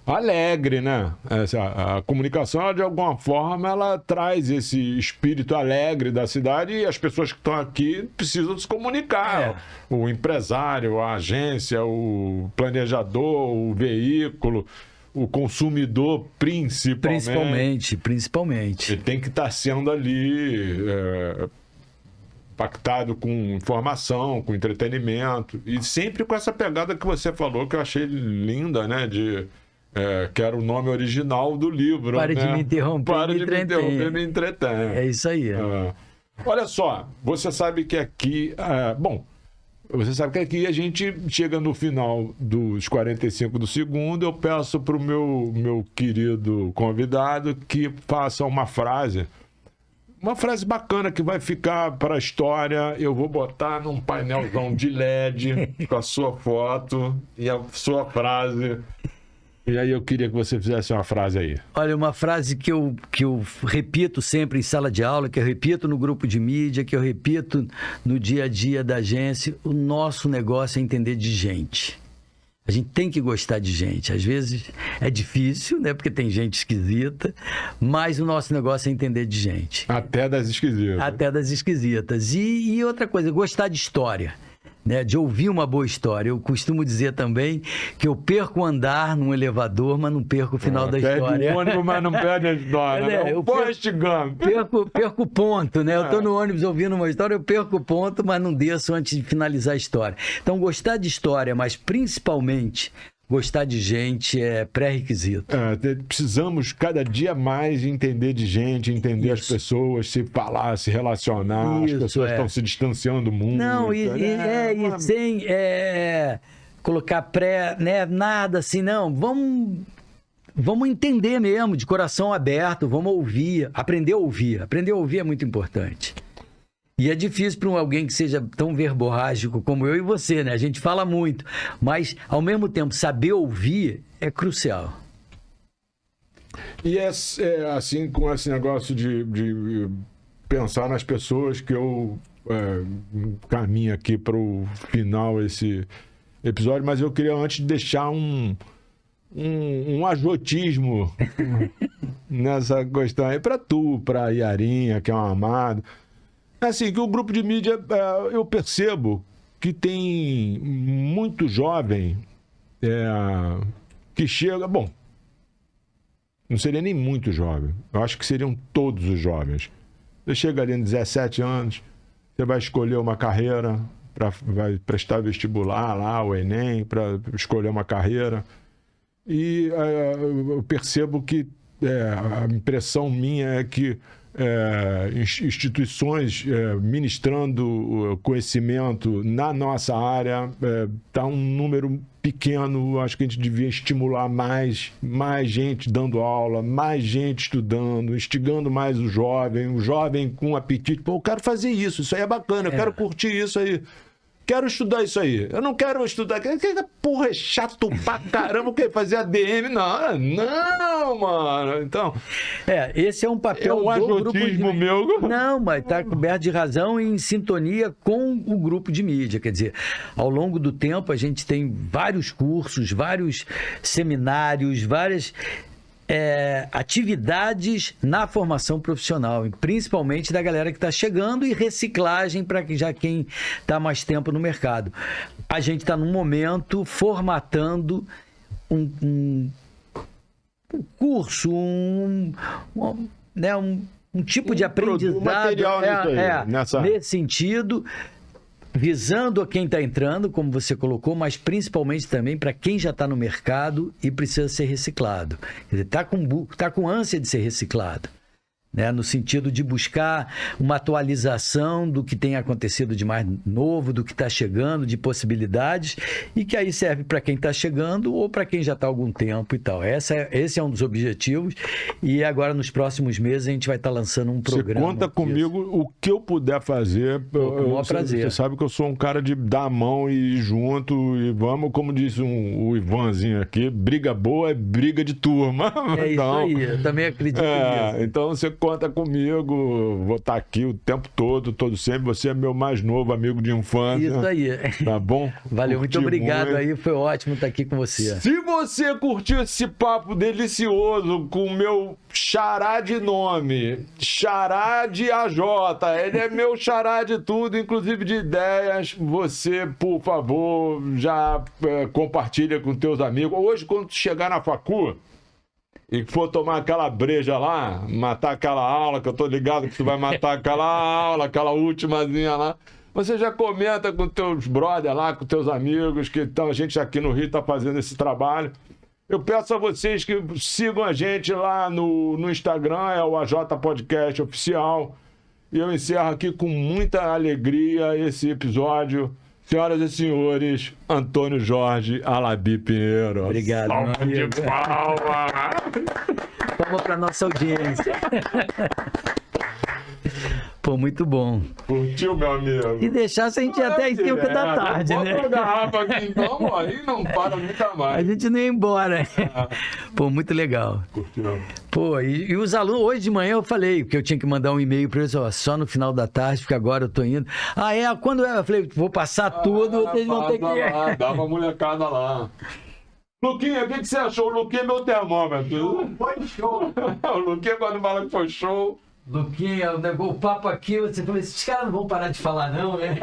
Alegre, né? A comunicação, ela, de alguma forma, ela traz esse espírito alegre da cidade e as pessoas que estão aqui precisam se comunicar. O empresário, a agência, o planejador, o veículo, o consumidor, principalmente. Ele tem que estar sendo ali... impactado com informação, com entretenimento, e sempre com essa pegada que você falou, que eu achei linda, né? Que era o nome original do livro. Para né? de me interromper, Para de me interromper, me entretém. É isso aí. Olha só, você sabe que aqui... você sabe que aqui a gente chega no final dos 45 do segundo, eu peço para o meu querido convidado que faça uma frase bacana que vai ficar para a história. Eu vou botar num painelzão de LED com a sua foto e a sua frase. E aí eu queria que você fizesse uma frase aí. Olha, uma frase que eu repito sempre em sala de aula, que eu repito no grupo de mídia, que eu repito no dia a dia da agência. O nosso negócio é entender de gente. A gente tem que gostar de gente. Às vezes é difícil, né? Porque tem gente esquisita, mas o nosso negócio é entender de gente. Até das esquisitas. Até das esquisitas. E outra coisa, gostar de história. né, de ouvir uma boa história. Eu costumo dizer também que eu perco o andar num elevador, mas não perco o final da perde história. o ônibus, mas não perde a história. Né? Eu Forrest Gump. perco o ponto, né? Eu estou no ônibus ouvindo uma história, eu perco o ponto, mas não desço antes de finalizar a história. Então, gostar de história, mas principalmente gostar de gente é pré-requisito. Precisamos cada dia mais entender de gente, entender as pessoas, se falar, se relacionar. As pessoas estão se distanciando muito. Não, e sem colocar nada assim, não. Vamos entender mesmo, de coração aberto, vamos ouvir, aprender a ouvir. Aprender a ouvir é muito importante. E é difícil para alguém que seja tão verborrágico como eu e você, né? A gente fala muito, mas, ao mesmo tempo, saber ouvir é crucial. E assim, com esse negócio de pensar nas pessoas que eu caminho aqui para o final esse episódio, mas eu queria antes deixar um ajotismo nessa questão aí para tu, para a Yarinha, que é um amado. Assim, que o grupo de mídia, eu percebo que tem muito jovem que chega... Bom, não seria nem muito jovem. Eu acho que seriam todos os jovens. Você chega ali em 17 anos, você vai escolher uma carreira, vai prestar vestibular lá, o Enem, para escolher uma carreira. E eu percebo que a impressão minha é que instituições ministrando conhecimento na nossa área está um número pequeno. Acho que a gente devia estimular mais gente dando aula, mais gente estudando, instigando mais o jovem com apetite. Pô, eu quero fazer isso aí é bacana, eu quero curtir isso aí. Quero estudar isso aí. Eu não quero estudar. Porra, é chato pra caramba. O que? Fazer ADM? Não, mano. Então. Esse é um papel do grupo de mídia. Meu. Não, mas tá coberto de razão e em sintonia com o grupo de mídia. Quer dizer, ao longo do tempo a gente tem vários cursos, vários seminários, várias atividades na formação profissional, principalmente da galera que está chegando, e reciclagem para quem está mais tempo no mercado. A gente está num momento formatando um curso, um tipo de aprendizado material nesse sentido, visando a quem está entrando, como você colocou, mas principalmente também para quem já está no mercado e precisa ser reciclado. Quer dizer, está com ânsia de ser reciclado, né? No sentido de buscar uma atualização do que tem acontecido de mais novo, do que está chegando, de possibilidades, e que aí serve para quem está chegando ou para quem já está há algum tempo e tal. Esse é um dos objetivos, e agora nos próximos meses a gente vai estar lançando um programa. Você conta comigo o que eu puder fazer. Com o maior prazer. Você sabe que eu sou um cara de dar a mão e ir junto, e vamos, como disse o Ivanzinho aqui, briga boa é briga de turma. Então, isso aí, eu também acredito nisso. Então você conta comigo, vou estar aqui o tempo todo sempre. Você é meu mais novo amigo de infância. Isso aí. Tá bom? Valeu, muito obrigado aí, foi ótimo estar aqui com você. Se você curtiu esse papo delicioso com o meu xará de nome, xará de AJ, ele é meu xará de tudo, inclusive de ideias, você, por favor, já compartilha com teus amigos. Hoje, quando tu chegar na facu e for tomar aquela breja lá, matar aquela aula, que eu tô ligado que tu vai matar aquela aula, aquela ultimazinha lá, você já comenta com teus brothers lá, com teus amigos, que então, a gente aqui no Rio tá fazendo esse trabalho. Eu peço a vocês que sigam a gente lá no Instagram, é o AJ Podcast Oficial. E eu encerro aqui com muita alegria esse episódio. Senhoras e senhores, Antônio Jorge Alabi Pinheiro. Obrigado, Salva de palma! Palma para nossa audiência. Pô, muito bom. Curtiu, meu amigo? Se deixasse, a gente ia até às 5 da tarde, né? Bota uma garrafa aqui, então, aí não para nunca mais. A gente não ia embora. Pô, muito legal. Curtiu. Pô, e os alunos, hoje de manhã eu falei que eu tinha que mandar um e-mail para eles, ó, só no final da tarde, porque agora eu tô indo. Quando é? Eu falei, vou passar tudo, vocês vão ter que ir. Lá, dá uma molecada lá. Luquinha, o que você achou? O Luquinha é meu termômetro. Foi show. O Luquinha, quando fala que foi show... Luquinha, o papo aqui, você falou, esses caras não vão parar de falar não, né?